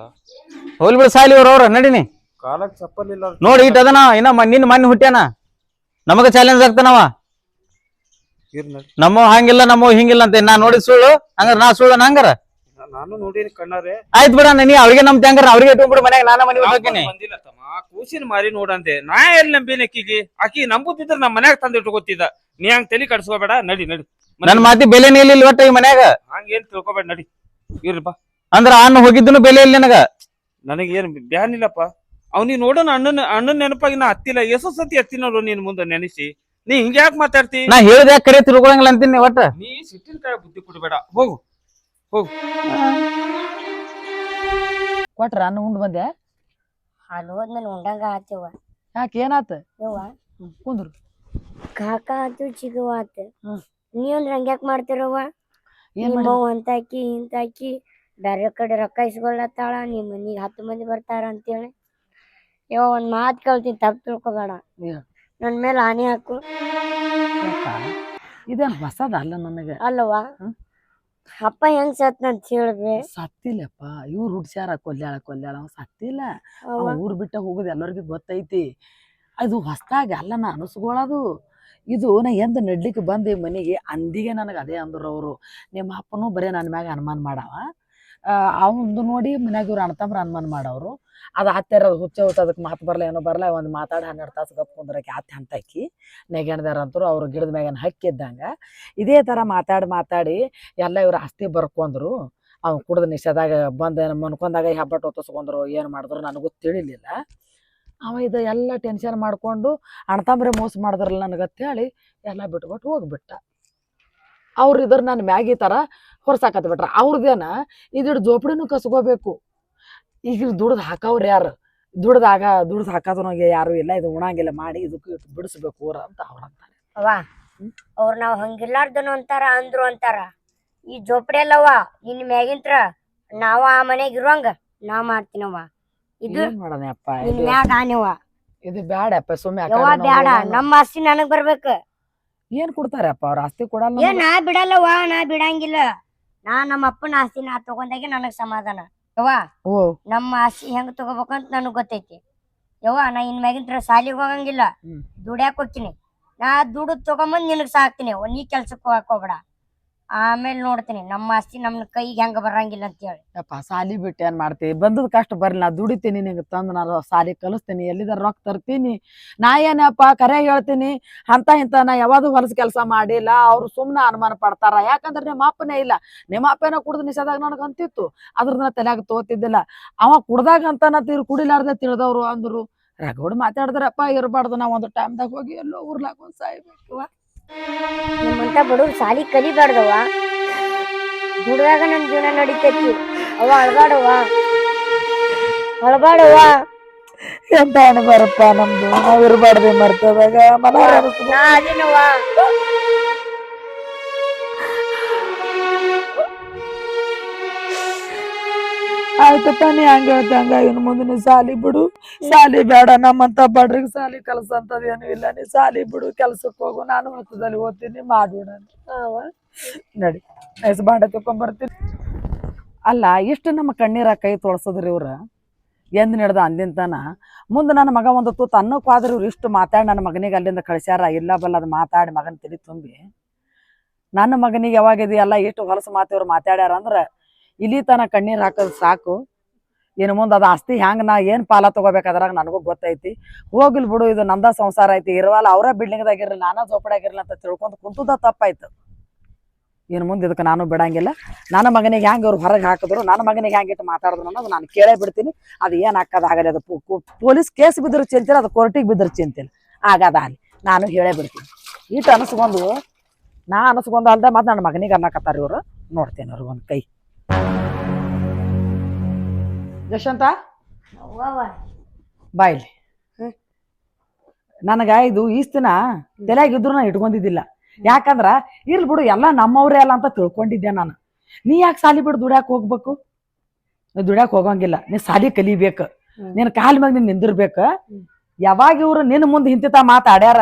C: ಹೋಗ್ಲಿ ಬಿಡ, ಸಾಲಿ ಅವ್ರ ನಡಿನಿ.
D: ಕಾಲಕ್ ಚಪ್ಪಲ್ ಇಲ್ಲ
C: ನೋಡಿ ಇಟ್ ಅದನ ಇನ್ನ ನಿನ್ನ ಮಣ್ಣು ಹುಟ್ಟ್ಯಾನ, ನಮಗ ಚಾಲೆಂಜ್ ಆಗ್ತಾನವ. ನಮ್ಮ ಹಂಗಿಲ್ಲ ನಮ್ಮ ಹಿಂಗಿಲ್ಲ ಅಂತ ನಾ ನೋಡಿ ಸುಳ್ಳು ಹಂಗಾರ ನಾ ಸುಳ್ಳು ಹಂಗಾರ?
D: ನಾನು ನೋಡಿನಿ ಕಣ್ಣಾರೆ.
C: ಆಯ್ತು ಬಿಡ, ನೀ ಅವ್ರಿಗೆ ನಮ್ತಿ ಹಂಗಾರ ಅವ್ರಿಗೆ ಇಟ್ಕೊಂಡ್ಬಿಡು ಮನ್ಯಾಗ, ನಾನ ಮನೆ ಹೋಗ್ತೀನಿ.
D: ಬಂದಿಲ್ಲ ತಮ್ಮ, ಕೂಸಿನ ಮಾರಿ ನೋಡಂತೆ. ನಾ ಎಲ್ಲಿ ನಂಬಿನ ಆಕಿ ನಂಬುತ್ತಿದ್ರ ನಮ್ಮ ಮನ್ಯಾಗ ತಂದು ಇಟ್ಕೋತಿದ್ದ. ನೀ ಹಂಗ ತಲಿ ಕಡ್ಸ್ಕೋಬೇಡ. ನಡಿ ನಡಿ,
C: ನನ್ ಮಾತಿ ಬೆಲೆನೇ ಇಲ್ಲ ಒಟ್ಟ ಈ ಮನ್ಯಾಗ.
D: ಹಂಗೇನ್ ತಿಳ್ಕೊಬೇಡ, ನಡಿ ಇರ್ರಿಪ್ಪ.
C: ಅಂದ್ರ ಅನ್ನ ಹೋಗಿದ್ದನು ಬೆಲೆ ಇಲ್ಲ ನನಗ.
D: ನನಗೇನ್ ಬ್ಯಾನಿಲ್ಲಪ್ಪ. ಅವ್ನಿಗೆ ನೋಡೋಣ ಅಣ್ಣನ ನೆನಪಾಗಿ ನಾ ಹತ್ತಿಲ್ಲ. ಎಷ್ಟು ಸತಿ ಹತ್ತಿನೋರು ನೀನ್ ಮುಂದೆ ನೆನೆಸಿ. ನೀ ಹಿಂಗ್ಯಾಕ್ ಮಾತಾಡ್ತಿ?
C: ನಾ ಹೇಳ್ದೆ ಕರೆ ತಿಳ್ಕೊಳಂಗಿಲ್ಲ ಅಂತೀನಿ ಒಟ್ಟ.
D: ನೀ ಸಿಟ್ಟಿನ ಕಾಯ ಬುದ್ಧಿ ಕೊಡ್ಬೇಡ. ಹೋಗು ಹೋಗು.
A: ಕೊಟ್ರ ಅನ್ನ ಉಂಡ್ ಬಂದೆ?
B: ಅಲ್ಲಿ ಹೋದ್ಮೇಲೆ ಉಂಡಂಗ ಆತೇವ.
A: ಯಾಕೆ ಏನಾತ?
B: ಯವ್ವ
A: ಕುಂದ್ರು.
B: ಕಾಕ ಆತು ಚಿಗವ ಆತ.
A: ಹ್ಮ್.
B: ನೀವಂದ್ರ ಹಂಗ್ಯಾಕ್ ಮಾಡ್ತಿರವ್ವ? ನಿಮ್ಮವ್ ಅಂತಾಕಿ ಇಂತಾಕಿ ಬ್ಯಾರೆ ಕಡೆ ರೊಕ್ಕ ಇಸ್ಕೊಳತ್ತಾಳ, ನಿಮ್ ಮನಿಗ್ 10 ಮಂದಿ ಬರ್ತಾರ ಅಂತೇಳಿ. ಯವ್ವ ಒಂದ್ ಮಾತ್ ಕೇಳ್ತೀನಿ, ತಪ್ಪು ತಿಳ್ಕೊಬೇಡ. ನನ್ ಮೇಲೆ ಆನೆ ಹಾಕು.
A: ಇದೇನ್ ಹೊಸದ ಅಲ್ಲ ನನಗ.
B: ಅಲ್ಲವ್ವ ಅಪ್ಪ ಹೆಂಗ್ ಸತ್ನಂತ ಹೇಳ್ಬೆ.
A: ಸತ್ತಿಲ್ಲಪ್ಪ, ಇವ್ರು ಹುಡ್ಸ್ಯಾರ ಕೊಲ್ಯಾಳ ಅವ ಸತ್ತಿಲ್ಲ. ಅವ ಊರ್ ಬಿಟ್ಟ ಹೋಗುದು ಎಲ್ಲರಿಗೂ ಗೊತ್ತೈತಿ. ಅದು ಹೊಸ್ದಾಗ ಅಲ್ಲ ನಾ ಅನಸ್ಕೊಳ್ಳೋದು. ಇದು ನಾ ಎಂದ ನಡ್ಲಿಕ್ಕೆ ಬಂದ ಈ ಮನೆಗೆ ಅಂದಿಗೆ ನನಗೆ ಅದೇ ಅಂದ್ರು ಅವರು. ನಿಮ್ಮ ಅಪ್ಪನೂ ಬರೀ ನನ್ನ ಮ್ಯಾಗ ಅನುಮಾನ ಮಾಡವ, ಅವಂದು ನೋಡಿ ಮನ್ಯಾಗ ಇವ್ರು ಅಣ್ಣತಮ್ರ ಅನುಮಾನ ಮಾಡವ್ರು. ಅದು ಹತ್ತರ ಹುಚ್ಚ ಅದಕ್ಕೆ ಮಾತು ಬರಲ್ಲ ಏನೋ ಬರಲ್ಲ. ಒಂದು ಮಾತಾಡಿ 12 ತಾಸು ಗಪ್ ಕುಂದ್ರಕ್ಕೆ ಆತ ಅಂತಕಿ ನೆಗೆಣ್ದಾರಂತರು ಅವ್ರು ಗಿಡದ ಮ್ಯಾಗನ ಹಕ್ಕಿದ್ದಂಗ. ಇದೇ ಥರ ಮಾತಾಡಿ ಎಲ್ಲ ಇವ್ರು ಆಸ್ತಿ ಬರ್ಕೊಂಡ್ರು. ಅವ್ನು ಕುಡ್ದು ನಿಷೇಧಾಗ ಬಂದು ಮನ್ಕೊಂಡಾಗ ಹೆಬ್ಬಟ್ಟು ಹೊತ್ತಿಸ್ಕೊಂಡ್ರು. ಏನು ಮಾಡಿದ್ರು ನನಗೂ ತಿಳಿಲಿಲ್ಲ. ಅವ ಇದು ಎಲ್ಲ ಟೆನ್ಷನ್ ಮಾಡಿಕೊಂಡು ಅಣ್ಣತಮ್ರೆ ಮೋಸ ಮಾಡಿದ್ರಲ್ಲ ನನಗತ್ತೇಳಿ ಎಲ್ಲ ಬಿಟ್ಬಿಟ್ಟು ಹೋಗ್ಬಿಟ್ಟ. ಅವ್ರು ಇದ್ರ ನನ್ನ ಮ್ಯಾಗಿ ಥರ ಹೊರ್ಸಾಕತ್ ಬಿಟ್ರ. ಅವ್ರದ್ದೇನ ಇದ್ರ ಜೋಪಡಿನೂ ಕಸ್ಕೋಬೇಕು. ಈಗ ದುಡ್ದು ಹಾಕವ್ರು ಯಾರು? ದುಡ್ದು ಹಾಕೋದು ಯಾರು ಇಲ್ಲ. ಇದು ಉಣಂಗಿಲ್ಲ ಮಾಡಿ ಇದಕ್ಕೆ ಬಿಡಿಸ್ಬೇಕು ಊರ ಅಂತ ಅವ್ರ ಅಂತಾರೆ.
B: ಅವ್ವ ಅವ್ರು ನಾವ್ ಹಂಗಿಲ್ಲಾರ್ದನು ಅಂತಾರ ಅಂದ್ರು ಅಂತಾರ. ಈ ಜೋಪಡಿ ಅಲ್ಲವ್ವ ನಿನ್ ಮ್ಯಾಗಿಂತ್ರ ನಾವ ಆ ಮನೆಗ್ ಇರುವಂಗ ನಾ ಮಾಡ್ತೀನವ್ವ. ಇದು
A: ಏನ್ ಮಾಡೋಣಪ್ಪ,
B: ನಿನ್ ಮ್ಯಾಗ ಆನೆವ್ವ.
A: ಇದು ಬ್ಯಾಡಪ್ಪ ಸುಮ್ಮನೆ.
B: ಯವ್ವ ಬ್ಯಾಡ, ನಮ್ಮ ಆಸ್ತಿ ನನಗ್ ಬರ್ಬೇಕ.
A: ಏನ್ ಕೊಡ್ತಾರಪ್ಪ ಅವ್ರ ಆಸ್ತಿ ಕೊಡಲ್ಲ.
B: ಏನ್ ನಾ ಬಿಡಲ್ಲವ್ವ, ನಾ ಬಿಡಂಗಿಲ್ಲ. ನಮ್ಮ ಅಪ್ಪನ ಆಸ್ತಿ ನಾ ತಗೊಂಡಾಗೆ ನನಗ್ ಸಮಾಧಾನ. ಯವ್ವ ನಮ್ಮ ಆಸ್ತಿ ಹೆಂಗ್ ತಗೋಬೇಕಂತ ನನಗ್ ಗೊತ್ತೈತಿ. ಯವ್ವ ನಾ ಇನ್ ಮ್ಯಾಗಿಂತ್ರ ಸಾಲಿಗೆ ಹೋಗಂಗಿಲ್ಲ, ದುಡ್ಯಾಕ್ ಹೋಗ್ತೀನಿ. ನಾ ದುಡ್ಡು ತಗೊಂಬಂದ್ ನಿನಗ್ ಸಾಕ್ತೀನಿ. ನೀ ಕೆಲ್ಸಕ್ಕೆ ಹೋಗಕ್ ಹೋಗ್ಬೇಡ. ಆಮೇಲೆ ನೋಡ್ತೀನಿ ನಮ್ಮ ಆಸ್ತಿ ನಮ್ ಕೈಗೆ ಹೆಂಗ ಬರಂಗಿಲ್ಲ ಅಂತ ಹೇಳಿ.
A: ಯಪ್ಪ ಸಾಲಿ ಬಿಟ್ಟು ಏನ್ ಮಾಡ್ತೀವಿ? ಬಂದದ್ ಕಷ್ಟ ಬರ್ಲಿ, ನಾ ದುಡಿತೀನಿ, ನಿಂಗೆ ತಂದು ನಾನು ಸಾಲಿ ಕಲಿಸ್ತೀನಿ, ಎಲ್ಲಿದಾರ ರೊಕ್ಕ ತರ್ತೀನಿ. ನಾ ಏನಪ್ಪ ಕರೆ ಹೇಳ್ತೀನಿ ಇಂತ ನಾ ಯಾವ್ದು ಹೊಲಸ ಕೆಲಸ ಮಾಡಿಲ್ಲ. ಅವ್ರು ಸುಮ್ನೆ ಅನುಮಾನ ಪಡ್ತಾರ. ಯಾಕಂದ್ರೆ ನಿಮ್ಮ ಅಪ್ಪನೇ ಇಲ್ಲ. ನಿಮ್ಮ ಅಪ್ಪನ ಕುಡ್ದು ನಿಷೇಧಾಗ ನನಗ್ ಅಂತಿತ್ತು. ಅದ್ರನ್ನ ತಲೆಯಾಗ ತೋತಿದ್ದಿಲ್ಲ. ಅವ ಕುಡ್ದಾಗ ಅಂತ ನಾ ಕುಡಿಲಾರ್ದೆ ತಿಳಿದವ್ರು ಅಂದ್ರು. ರಗಡ್ ಮಾತಾಡಿದ್ರಪ್ಪ ಇರ್ಬಾರ್ದು. ನಾವ್ ಒಂದು ಟೈಮ್ದಾಗ ಹೋಗಿ ಎಲ್ಲೋ ಊರ್ಲಾಗ ಒಂದ್ ಸಾಯ್ಬೇಕವ್ವ.
B: ನಿಮ್ಮಂತ ಬಡವ್ರು ಸಾಲಿ ಕಲಿಬಾರ್ದವ್ವ. ದುಡ್ದಾಗ ನಮ್ ಜೀವನ ನಡಿತೈತಿ. ಅವ್ವ ಅಳ್ಬಾಡವ್ವ, ಅಳ್ಬಾಡವ್ವ.
A: ಎಂತ ಅನ್ಬಾರಪ್ಪ ನಮ್ದು. ನಾವ್ ಇರ್ಬಾರ್ದು ಮರ್ತದಾಗ
B: ನಾ ಅದೇನವ್ವ.
A: ಆಯ್ತಪ್ಪ, ನೀ ಹಂಗ ಹೇಳ್ತಿ ಹಂಗ. ಇನ್ ಮುಂದೆ ನೀ ಸಾಲಿ ಬಿಡು, ಸಾಲಿ ಬೇಡ. ನಮ್ಮಂತ ಬಡ್ರಿಗೆ ಸಾಲಿ ಕಲ್ಸಂತದ ಏನು ಇಲ್ಲ. ನೀ ಸಾಲಿ ಬಿಡು, ಕೆಲ್ಸಕ್ಕೆ ಹೋಗು. ನಾನು ಹೊತ್ತದಲ್ಲಿ ಓದ್ತೀನಿ, ಮಾಡೋಣ ನಡಿ. ಬಾಂಡೆ ತಕೊಂಡ್ ಬರ್ತೀನಿ. ಅಲ್ಲ ಇಷ್ಟು ನಮ್ಮ ಕಣ್ಣೀರ ಕೈ ತೊಳ್ಸದ್ರಿ ಇವ್ರ. ಎಂದ್ ನಡೆದ ಅಂದಿಂತನ ಮುಂದೆ ನನ್ನ ಮಗ ಒಂದು ತುತ್ತು ಅನ್ನಕ್ಕಾದ್ರೂ ಇವ್ರು ಇಷ್ಟು ಮಾತಾಡಿ ನನ್ನ ಮಗನಿಗೆ ಅಲ್ಲಿಂದ ಕಳಿಸ್ಯಾರ ಇಲ್ಲ ಬಲ್ಲ ಅದು ಮಾತಾಡಿ ಮಗನ ತಲೆ ತುಂಬಿ ನನ್ನ ಮಗನಿಗೆ ಯಾವಾಗಿದೆ ಎಲ್ಲ ಎಷ್ಟು ಹೊಲಸು ಮಾತಿವ್ರು ಮಾತಾಡ್ಯಾರ ಅಂದ್ರೆ ಇಲ್ಲಿ ತನ ಕಣ್ಣೀರು ಹಾಕೋದು ಸಾಕು. ಇನ್ನು ಮುಂದೆ ಅದು ಆಸ್ತಿ ಹ್ಯಾಂಗ ನಾ ಏನು ಪಾಲ ತಗೋಬೇಕಾದ್ರಾಗ ನನಗೂ ಗೊತ್ತೈತಿ. ಹೋಗಿಲ್ ಬಿಡು, ಇದು ನಮ್ದ ಸಂಸಾರ ಐತಿ, ಇರುವಲ್ಲ ಅವರ ಬಿಲ್ಡಿಂಗ್ದಾಗಿರ್ಲಿ ನಾನಾ ಜೋಪಡಾಗಿರ್ಲಿ ಅಂತ ತಿಳ್ಕೊಂಡು ಕುಂತದ ತಪ್ಪಾಯ್ತು. ಇನ್ನು ಮುಂದೆ ಇದಕ್ಕೆ ನಾನು ಬಿಡಂಗಿಲ್ಲ. ನನ್ನ ಮಗನಿಗೆ ಹೆಂಗೆ ಅವ್ರು ಹೊರಗೆ ಹಾಕಿದ್ರು, ನನ್ನ ಮಗನಿಗೆ ಹೆಂಗೆ ಇಟ್ಟು ಮಾತಾಡಿದ್ರು ಅನ್ನೋದು ನಾನು ಕೇಳೇ ಬಿಡ್ತೀನಿ. ಅದು ಏನು ಹಾಕೋದಾಗಲಿ, ಅದು ಪೊಲೀಸ್ ಕೇಸ್ ಬಿದ್ದರೂ ಚಿಂತಿಲ್ಲ, ಅದು ಕೋರ್ಟಿಗೆ ಬಿದ್ದರೂ ಚಿಂತಿಲ್ಲ, ಆಗದಾಗಲಿ ನಾನು ಹೇಳೇ ಬಿಡ್ತೀನಿ. ಇಟ್ಟು ಅನಿಸ್ಕೊಂಡು ನಾ ಅನಿಸ್ಕೊಂಡು ಅಲ್ದ ಮತ್ತು ನನ್ನ ಮಗನಿಗೆ ಅನ್ನಕತ್ತಾರ ಇವರು. ನೋಡ್ತೇನೆ ಅವ್ರಿಗೆ ಒಂದು ಕೈ. ಯಶವಂತ ಬಾಯ್ಲಿ, ನನಗ ಇದು ಈಸ್ತಿನ ತಲೆಯಾಗಿದ್ರು ನಾನು ಇಟ್ಕೊಂಡಿದ್ದಿಲ್ಲ. ಯಾಕಂದ್ರ ಇರ್ಲಿ ಬಿಡು ಎಲ್ಲ ನಮ್ಮವ್ರೇ ಅಲ್ಲ ಅಂತ ತಿಳ್ಕೊಂಡಿದ್ದೆ ನಾನು. ನೀ ಯಾಕೆ ಸಾಲಿ ಬಿಡು ದುಡ್ಯಾಕ್ ಹೋಗ್ಬೇಕು? ದುಡ್ಯಾಕ್ ಹೋಗಂಗಿಲ್ಲ, ನೀ ಸಾಲಿ ಕಲಿಬೇಕು, ನಿನ್ ಕಾಲ ಮ್ಯಾಗ ನೀನ್ ನಿಂದಿರ್ಬೇಕ. ಯಾವಾಗ ಇವ್ರು ನಿನ್ನ ಮುಂದೆ ಹಿಂತಿತ ಮಾತಾಡ್ಯಾರ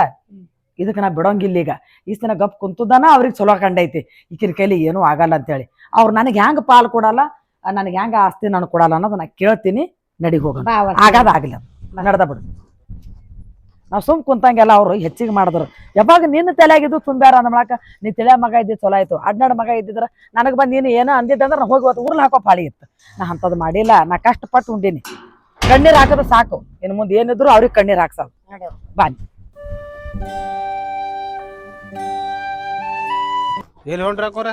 A: ಇದಕ್ಕೆ ನಾ ಬಿಡೋಂಗಿಲ್ಲ. ಈಗ ಈಸ್ತಿನ ಗಪ್ ಕುಂತದಾನ ಅವ್ರಿಗೆ ಚಲೋ ಕಂಡೈತಿ, ಈಕಿನ ಕೈಲಿ ಏನೂ ಆಗಲ್ಲ ಅಂತೇಳಿ. ಅವ್ರು ನನಗೆ ಹೆಂಗ ಪಾಲ್ ಕೊಡಲ್ಲ, ನನಗೆ ಹೆಂಗ ಆಸ್ತಿ ನಾನು ಕೊಡಲ್ಲ ಅನ್ನೋದು ನಾ ಕೇಳ್ತೀನಿ. ನಡಿ ಹೋಗೋಣ, ಆಗದಾಗ್ಲಿ, ನಡ್ದ ಬಿಡು. ನಾವು ಸುಮ್ ಕುಂತಂಗೆಲ್ಲ ಅವ್ರು ಹೆಚ್ಚಿಗೆ ಮಾಡಿದ್ರು. ಯಾವಾಗ ನಿನ್ನ ತಲೆಯಾಗಿದ್ದು ತುಂಬ್ಯಾರ ಅಂದ ಮಾಡಕ ನೀ ತಿಳಿಯ ಮಗ ಇದ್ದಿ ಚಲೋ ಆಯ್ತು. ಅಡ್ನಾಡ್ ಮಗ ಇದ್ದಿದ್ರ ನನಗೆ ಬಂದು ನೀನು ಏನೋ ಅಂದಿದ್ದಂದ್ರೆ ನಾ ಹೋಗಿ ಹೊತ್ತು ಊರ್ಲಿ ಹಾಕೋ ಪಾಳಿ ಇತ್ತು. ನಾ ಅಂಥದ್ದು ಮಾಡಿಲ್ಲ, ನಾ ಕಷ್ಟಪಟ್ಟು ಉಂಡೀನಿ. ಕಣ್ಣೀರು ಹಾಕೋದು ಸಾಕು, ಇನ್ನು ಮುಂದೆ ಏನಿದ್ರು ಅವ್ರಿಗೆ ಕಣ್ಣೀರು ಹಾಕ್ಸಲ್ಲ. ಬಾನಿ
I: ಎಲ್ಲಿ ಹೊಂಟ್ರಾಕೋರ?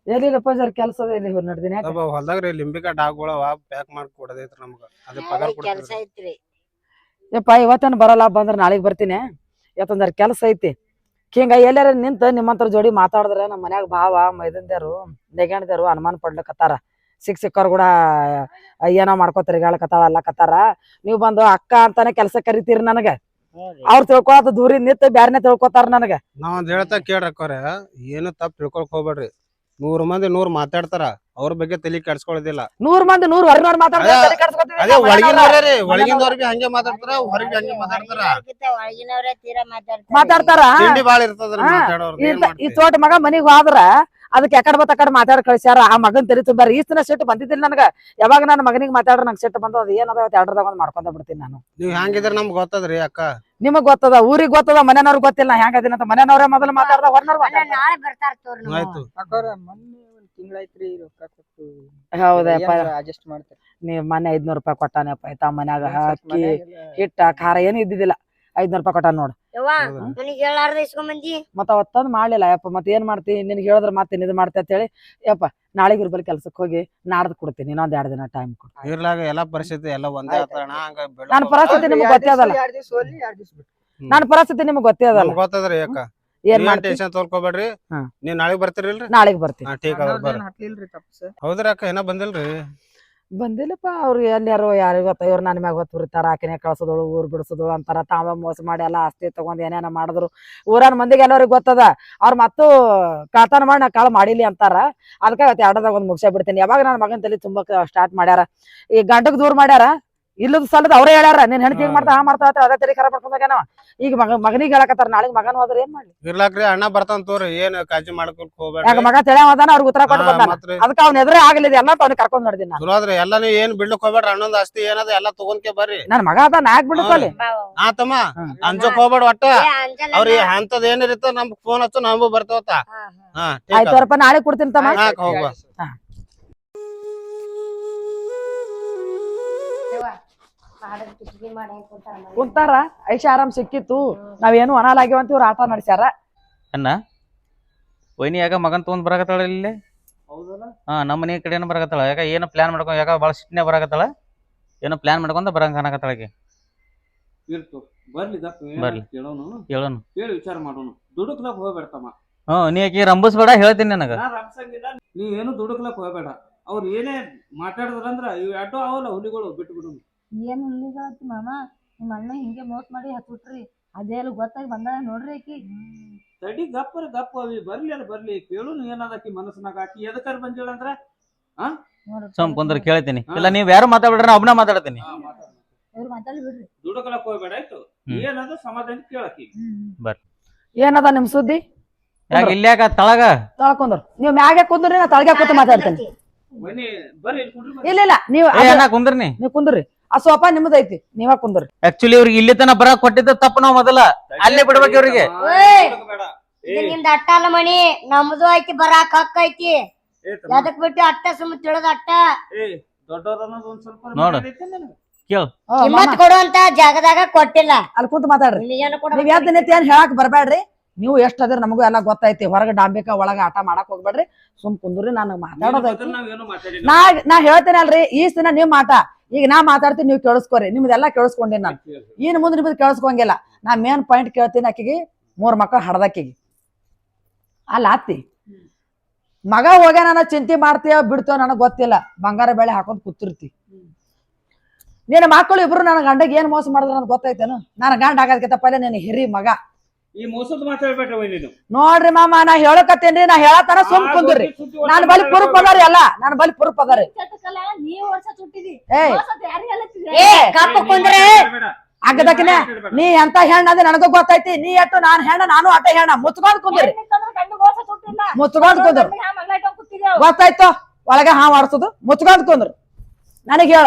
A: ಎಲ್ಲಿಲ್ಲಪ್ಪ ಜರ ಕೆಲಸ ಇಲ್ಲಿ ನಡೆದಿನಿ.
I: ಹೊಲ್ದಾಗ್ರಿ ಲಿಂಬಿಕಾ ಡಾಗ್ಗಳವ ಪ್ಯಾಕ್ ಮಾಡಿ ಕೊಡದೈತ್ರಿ ನಮ್ಗ. ಅದೇ ಪಗಾರ ಕೊಡ್ತೀರಿ.
A: ಯಪ್ಪ ಇವತ್ತೇನು ಬರಲ್ಲ, ಬಂದ್ರೆ ನಾಳೆಗೆ ಬರ್ತೀನಿ. ಇವತ್ತೊಂದರ ಕೆಲಸ ಐತಿ. ಹಿಂಗ ಎಲ್ಲಾರ ನಿಂತ ನಿಮ್ಮಂತರ ಜೋಡಿ ಮಾತಾಡಿದ್ರೆ ನಮ್ಮ ಮನ್ಯಾಗ ಭಾವ ಮೈದಂದ್ಯಾರು ನೆಗಣ್ದ್ಯಾರು ಅನುಮಾನ ಪಡ್ಲಕತ್ತಾರ. ಸಿಕ್ಕವ್ರು ಕೂಡ ಏನೋ ಮಾಡ್ಕೋತಾರ, ಹೇಳಕತ್ತಾಳ ಅಲ್ಲಕತ್ತಾರ. ನೀವು ಬಂದು ಅಕ್ಕ ಅಂತಾನೆ ಕೆಲಸ ಕರಿತೀರಿ ನನಗ. ಅವ್ರು ತಿಳ್ಕೊಳತ್ ದೂರಿಂದ ನಿಂತ ಬ್ಯಾರನೆ ತಿಳ್ಕೊತಾರ ನನಗ.
I: ನಾವ್ ಒಂದ್ ಹೇಳ್ತಾ ಕೇಳ್ರಕ್ಕೋರ, ಏನು ತಪ್ಪು ತಿಳ್ಕೊಳಕ್ ಹೋಗ್ಬೇಡ್ರಿ. 100 ಮಂದಿ 100 ಮಾತಾಡ್ತಾರ, ಅವ್ರ ಬಗ್ಗೆ ತಲೆ ಕೆಡ್ಸ್ಕೊಳ್ಳೋದಿಲ್ಲ.
A: 100 ಮಂದಿ 100 ಹೊರನವ್ರು
I: ಅದೇ ಒಳಗಿನವ್ರೇ ರೀ, ಒಳಗಿನವ್ರ ಬಿ ಹಂಗೆ ಮಾತಾಡ್ತಾರ, ಹೊರಗೆ ಹಂಗೆ
A: ಮಾತಾಡ್ತಾರ.
I: ತಿಂಡಿ ಬಾಳ ಇರ್ತದ್ರಿ ಮಾತಾಡೋರ್.
A: ಈ ತೋಟ ಮಗ ಮನಿಗ್ ಹೋದ್ರ ಅದಕ್ಕೆ ಎಕಡೆ ಬತ್ತ ಕಡೆ ಮಾತಾಡ್ ಕಳ್ಸ್ಯಾರ. ಆ ಮಗನ್ ತರಿ ತುಂಬ್ಯಾರ. ಈಸ್ತಿನ ಸಿಟ್ಟು ಬಂದಿದ್ದಿಲ್ಲ ನನಗ. ಯಾವಾಗ ನನ್ನ ಮಗನಿಗೆ ಮಾತಾಡ್ರ ನಂಗೆ ಸಿಟ್ಟು ಬಂದ. ಅದು ಏನದ ಎರಡದಾಗ ಒಂದ್ ಮಾಡ್ಕೊಂಡ ಬಿಡ್ತೀನಿ ನಾನು.
I: ನೀವ್ ಹೆಂಗಿದ್ರ ನಮ್ಗೆ ಗೊತ್ತದ್ರಿ ಅಕ್ಕ.
A: ನಿಮಗ್ ಗೊತ್ತದ, ಊರಿಗೆ ಗೊತ್ತದ, ಮನೆಯವ್ರಿಗೆ ಗೊತ್ತಿಲ್ಲ ನಾ ಹೆಂಗದಿನ ಅಂತ. ಮನೆಯವ್ರೇ ಮೊದಲು ಮಾತಾಡ್ದ, ಹೊರನವ್ರು
B: ನಾಳೆ ಬರ್ತಾರ ತೋರಿ.
I: ಆಯ್ತು
E: ಅಕ್ಕೋರ ಮೊನ್ನೆ ಒಂದ್ ತಿಂಗಳಾಯ್ತ್ರಿ ರೊಕ್ಕ ಕೊಟ್ಟು
A: ಹೌದಪ್ಪ.
E: ಅಡ್ಜಸ್ಟ್ ಮಾಡ್ತಾರೆ.
A: ನೀವ್ ಮೊನ್ನೆ 500 ರೂಪಾಯಿ ಕೊಟ್ಟಾನಪ್ಪ. ಆಯ್ತಾ ಮನ್ಯಾಗ ಅಕ್ಕಿ ಹಿಟ್ಟ ಖಾರ ಏನು ಇದ್ದಿದ್ದಿಲ್ಲ. 500 ರೂಪಾಯಿ ಕೊಟ್ಟಾನ ನೋಡು.
B: ನನಗೆ ಹೇಳಾರ್ದ ಇಸ್ಕೊಂಬಂದಿ.
A: ಮತ್ತ ಅವತ್ತಂದ್ ಮಾಡ್ಲಿಲ್ಲ ಯಪ್ಪ. ಮತ್ತೆ ಏನ್ ಮಾಡ್ತಿ, ನಿನ್ಗೆ ಹೇಳಿದ್ರ ಮತ್ತೆ ಇದು ಮಾಡ್ತಿ ಅಂತ ಹೇಳಿ ಯಪ್ಪ ನಾಳೆಗೆ ಇವ್ರ ಬಳಿ ಕೆಲ್ಸಕ್ಕೆ ಹೋಗಿ ನಾಡ್ದು ಕೊಡ್ತೀನಿ. ಇನ್ನೊಂದ್ 2 ದಿನ ಟೈಮ್ ಕೊಡು.
I: ಇರ್ಲಾಗ ಎಲ್ಲಾ ಪರಿಸ್ಥಿತಿ ಎಲ್ಲ ಒಂದೇ ಆತಣ.
A: ನನ್ನ ಪರಿಸ್ಥಿತಿ ನಿಮ್ಗೆ ಗೊತ್ತೇ ಅದಲ್ಲ.
E: 2 ದಿವಸ ಹೋಗ್ಲಿ 2 ದಿವಸ ಬಿಟ್ಟು
A: ನನ್ನ ಪರಿಸ್ಥಿತಿ ನಿಮ್ಗೆ ಗೊತ್ತೇ ಅದಲ್ಲ.
I: ಗೊತ್ತದ್ರಿ ಅಕ್ಕ.
A: ಏನ್ ಮಾಡ್ತಿ?
I: ಟೆನ್ಷನ್ ತಗೊಳ್ಕೊಬೇಡ್ರಿ. ನೀವ್ ನಾಳೆಗ್ ಬರ್ತೀರಿಲ್ರಿ?
A: ನಾಳೆಗೆ ಬರ್ತೀನಿ.
I: ಠೀಕ್ ಅದ ಬರ್ರಿ.
E: ಹಾಕ್ಲಿಲ್ರಿ ತಪ್ಸ.
I: ಹೌದ್ರಿ ಅಕ್ಕ, ಏನ ಬಂದಿಲ್ರಿ?
A: ಬಂದಿಲ್ಲಪ್ಪ. ಅವ್ರು ಎಲ್ಲಾರು ಯಾರಿಗ ಗೊತ್ತ, ಇವ್ರು ನನ್ನ ಮ್ಯಾಗ ಹೊತ್ತು ಉರಿತಾರ. ಆಕಿನೇ ಕಳ್ಸೋದಳು, ಊರ್ ಬಿಡಿಸೋದಳು ಅಂತಾರ. ತಾವ ಮೋಸ ಮಾಡಿ ಎಲ್ಲ ಆಸ್ತಿ ತಗೊಂಡ್ ಏನೇನ ಮಾಡಿದ್ರು. ಊರನ್ ಮಂದಿಗೆ ಎಲ್ಲರಿಗೂ ಗೊತ್ತದ. ಅವ್ರ ಮತ್ತು ಕಳ್ತನ ಮಾಡಿ ನಾ ಕಾಳು ಮಾಡಿಲಿ ಅಂತಾರ. ಅದಕ್ಕೆ ಇವತ್ತು 2ದಾಗ ಒಂದು ಮುಗಿಸ ಬಿಡ್ತೀನಿ. ಯಾವಾಗ ನನ್ನ ಮಗನ ತಲೆ ತುಂಬಕ್ ಸ್ಟಾರ್ಟ್ ಮಾಡ್ಯಾರ, ಈ ಗಂಡಗ್ ದೂರ ಮಾಡ್ಯಾರ, ಇಲ್ಲದ ಸಲದ ಅವ್ರೇ ಹೇಳ್ಯಾರ ನಿನ್ ಹೆಂಡತಿ ಹಿಂಗ್ ಮಾಡ್ತಾ ಮಾಡ್ತಾ ಅದೇ ತಲೆ ಖರಾಬ್ ಮಾಡ್ಕೊಂಡಾಗ ಈಗ ಮಗನಿಗೆ ಹೇಳಕತ್ತಾರ. ನಾಳೆಗೆ ಮಗನ್ ಹೋದ್ರ ಏನ್ ಮಾಡ್ಲಿ?
I: ಇರ್ಲಾಕ್ರಿ, ಅಣ್ಣ ಬರ್ತಾನ ತೋರಿ, ಏನ್ ಕಾಳಜಿ ಮಾಡ್ಕೊಳಕ್ ಹೋಗ್ಬೇಡ್ರಿ.
A: ಯಾಕ ಮಗ ತಿಳಿಯದಾನ, ಅವ್ರಿಗೆ ಉತ್ತರ ಕೊಟ್ಟು ಬಂದಾನ. ಅದಕ್ಕೆ ಅವ್ನ ಎದುರೇ ಆಗ್ಲಿದೆ ಎಲ್ಲ ಅವ್ನಿಗೆ ಕರ್ಕೊಂಡ್ ನೋಡಿದೀನಿ ನಾನು.
I: ಚಲೋ ಆದ್ರಿ. ಎಲ್ಲಾನು ಏನ್ ಬಿಡ್ಲಕ್ ಹೋಗ್ಬೇಡ್ರಿ. ಅಣ್ಣಂದ್ ಆಸ್ತಿ ಏನದ ಎಲ್ಲ ತಗೊಂಡ್ಕೆ ಬರ್ರಿ.
A: ನನ್ ಮಗ ಅದ, ನಾ ಯಾಕೆ ಬಿಡುತ್ತಲ್ಲಿ
I: ಆತಮ್ಮ. ಅಂಜಕ್ ಹೋಗ್ಬೇಡ ಒಟ್ಟ. ಅವ್ರಿಗೆ ಅಂತದ್ ಏನಿರುತ್ತ ನಮ್ಗ್ ಫೋನ್ ಹಚ್ಚು, ನಮಗೂ ಬರ್ತಾವತ್ತ.
A: ಆಯ್ತವರಪ್ಪ, ನಾಳೆ ಕೊಡ್ತೀನಿ ತಮ್ಮ.
I: ಹೋಗ್ಬಾ.
A: ಕುಂತಾರ ಐಷ ಆರಾಮ್ ಸಿಕ್ಕಿತ್ತು. ನಾವೇನು ಅನಾಲಾಗ್ಯವಂತ ಇವ್ರು ಆಟ ನಡೆಸ್ಯಾರ.
C: ಅನ್ನ ವೈನಿ ಯಾಕ ಮಗನ್ ತಗೊಂಡ್ ಬರಾಕತ್ತಾಳ ಇಲ್ಲಿ? ಹಾ, ನಮ್ಮ ಮನೆ ಕಡೆನ ಬರಾಕತ್ತಾಳ. ಯಾಕ ಏನು ಪ್ಲಾನ್ ಮಾಡ್ಕೊಂಡ್, ಯಾಕ ಭಾಳ ಸಿಟ್ಟಿನೇ ಬರಾಕತ್ತಾಳ. ಏನೋ ಪ್ಲಾನ್ ಮಾಡ್ಕೊಂಡ ಬರಂಗ ಕಾಣಕತ್ತಾಳಕಿ. ಬರ್ಲಿ ಹೇಳೋನು,
D: ಕೇಳಿ ವಿಚಾರ ಮಾಡೋಣ. ದುಡುಕ್ಲಕ್ ಹೋಗ್ಬೇಡ್ತಮ್ಮ.
C: ನೀ ಆಕಿ ರಂಬಸ್ಬೇಡ, ಹೇಳ್ತೀನಿ ನನಗ.
D: ನೀ ಏನು ದುಡುಕ್ಲಕ್ ಹೋಗ್ಬೇಡ. ಅವ್ರ ಏನೇ ಮಾತಾಡಿದ್ರಂದ್ರ ಇವ್ ಆಟೋ ಅವಲ್ಲ ಹುಲಿಗಳು, ಬಿಟ್ಟು ಬಿಡು.
H: ಏನ್ ಹುಲ್ಲಿಗಳತ್ತಿ ಮಾಮ, ನಿಮ್ಮ ಅಣ್ಣ ಹಿಂಗೆ ಮೋಸ ಮಾಡಿ ಹತ್ಬಿಟ್ರಿ. ಅದೇ ಅಲ್ಲಿ ಗೊತ್ತಾಗಿ ಬಂದಾಗ ನೋಡ್ರಿ ಆಕಿ.
D: ತಡಿ ಗಪ್ಪರ ಗಪ್ಪ ಅವಿ ಬರ್ಲಿ ಅಲ್ಲ ಬರ್ಲಿ. ಕೇಳುನು ಏನದಾಕಿ ಮನಸ್ಸಿನಾಗ. ಆಕಿ ಎದಕ್ಕಾರ ಬಂದಿಳಂದ್ರ
C: ಸುಮ್ ಕುಂದ್ರ ಕೇಳ್ತೀನಿ. ಇಲ್ಲ ನೀವ್ ಯಾರು ಮಾತಾಡ್ಬಿಡ್ರ, ನಾ ಒಬ್ನ ಮಾತಾಡ್ತೀನಿ.
H: ಅವ್ರು ಮಾತಾಡಿ ಬಿಡ್ರಿ.
D: ದುಡುಕಲಕ್ ಹೋಗ್ಬೇಡ ಆಯ್ತು. ಏನದ ಸಮಾಧಾನ ಕೇಳಕಿ.
A: ಏನದ ನಿಮ್ ಸುದ್ದಿ?
C: ಯಾಕ ಇಲ್ಲಿ ಯಾಕ ತಳಗ
A: ತೊಳ್ಕೊಂಡ್ರು ನೀವ್ ಮ್ಯಾಗೆ ಕುಂದ್ರಿ, ನಾ ತಳಗೆ ಕೂತು ಮಾತಾಡ್ತೇನೆ.
D: ಬರ್ರಿ ಇಲ್ಲಿ ಕುಂಡ್ರಿ.
A: ಇಲ್ಲ ಇಲ್ಲ, ನೀವು
C: ಕುಂದ್ರನಿ.
A: ನೀವು ಕುಂದ್ರಿ. ಆ ಸೋಫಾ ನಿಮ್ದೈತಿ ನೀವ ಕುಂದ್ರಿ.
C: ಆಕ್ಚುಲಿ ಇವ್ರಿಗೆ ಇಲ್ಲಿ ತನ ಬರಾಕ್ ಕೊಟ್ಟಿದ್ದ ತಪ್ಪು ನಾವ್ ಮೊದಲ ಅಲ್ಲೇ ಬಿಡ್ಬೇಕು ಇವ್ರಿಗೆ.
B: ಇದು ನಿಮ್ದ ಅಟ್ಟ ಅಲ್ಲ ಮಣಿ, ನಮ್ದು ಐತಿ ಬರಾಕ್ ಹಕ್ಕ ಐತಿ. ಎದಕ್ ಬಿಟ್ಟು ಅಟ್ಟ ಸುಮ್ಮ ತಿಳಿದ ಅಟ್ಟ
C: ನೋಡು ಕೇಳು.
B: ಕಿಮ್ಮತ್ ಕೊಡುವಂತ ಜಾಗದಾಗ ಕೊಟ್ಟಿಲ್ಲ.
A: ಅಲ್ಲಿ ಕುಂತ ಮಾತಾಡ್ರಿ.
B: ನಿಮಗೇನು ಕೊಡ
A: ನೀವ್ ಎದ್ದ ನಿಂತ ಏನ್ ಹೇಳಾಕ್ ಬರ್ಬೇಡ್ರಿ. ನೀವು ಎಷ್ಟ್ ಅದ್ರ ನಮಗೂ ಎಲ್ಲಾ ಗೊತ್ತೈತಿ. ಹೊರಗ ಡಾಂಬಿಕ ಒಳಗ ಆಟ ಮಾಡಕ್ ಹೋಗ್ಬೇಡ್ರಿ. ಸುಮ್ ಕುಂದ್ರಿ. ನಾನು ಮಾತಾಡೋದೈತಿ. ನಾ ಹೇಳ್ತೇನೆ ಅಲ್ರಿ, ಈ ದಿನ ನಿಮ್ ಮಾಟ. ಈಗ ನಾ ಮಾತಾಡ್ತೀನಿ, ನೀವ್ ಕೇಳಿಸ್ಕೊರಿ. ನಿಮ್ದೆಲ್ಲಾ ಕೇಳಿಸ್ಕೊಂಡಿನಿ ನಾನು. ಇನ್ ಮುಂದೆ ನಿಮ್ದು ಕೇಳಿಸ್ಕೊಂಗಿಲ್ಲ. ನಾ ಮೇನ್ ಪಾಯಿಂಟ್ ಕೇಳ್ತೀನಿ. ಆಕಿಗೆ 3 ಮಕ್ಳು ಹಡದಾಕಿಗೆ ಅಲ್ಲ ಅತ್ತಿ ಮಗ ಹೋಗ್ಯ ನಾನು ಚಿಂತೆ ಮಾಡ್ತೀಯ ಬಿಡ್ತೇವ ನನಗ್ ಗೊತ್ತಿಲ್ಲ. ಬಂಗಾರ ಬೆಳೆ ಹಾಕೊಂಡ್ ಕೂತಿರ್ತಿ. ನಿನ್ನ ಮಕ್ಕಳು ಇಬ್ರು ನನ್ನ ಗಂಡಗೆ ಏನ್ ಮೋಸ ಮಾಡಿದ್ರ ಅಂತ ಗೊತ್ತೈತೇನು? ನನ್ನ ಗಂಡ ಆಗೋದಕ್ಕಿಂತ ಪೈಲೆ ನಿನ್ನ ಹಿರಿ ಮಗ.
D: ಈ ಮೋಸದ ಮಾತಾಡ್ಬೇಡ್ರಿ ನೀನು.
A: ನೋಡ್ರಿ ಮಾಮ, ನಾ ಹೇಳಕತ್ತೇನ್ರಿ. ನಾ ಹೇಳತಾನ ಸುಮ್ ಕುಂದ್ರಿ. ನಾನ್ ಬಲಿ ಪುರುಪ್ ಅದಾರಿ ಅಲ್ಲ, ನಾನು ಬಲಿ ಪುರುಪ್ ಅದಾರಿ.
H: ನೀವ್ ವರ್ಷ ಸುಟ್ಟಿದಿ
B: ಏ ಕಪ್ಪ ಕುಂದ್ರೆ
A: ಆಗದಕ್ಕಿನ ನೀ ಎಂತ ಹೆಣ್ಣ ಅದ ನನಗೂ ಗೊತ್ತೈತಿ. ನೀ ಎಟ್ಟು ನಾನ್ ಹೆಣ್ಣ, ನಾನು ಅಟ ಹೆಣ್ಣ. ಮುಚ್ಕೊಂಡ್ ಕುಂದ್ರಿ, ಮುಚ್ಕೊಂಡ್ ಕುಂದ್ರಿ. ಗೊತ್ತಾಯ್ತು ಒಳಗ ಹಾವ್ ಆಡ್ಸೋದು. ಮುಚ್ಕೊಂಡ್ ಕುಂದ್ರಿ. ನನಗ್ ಹೇಳ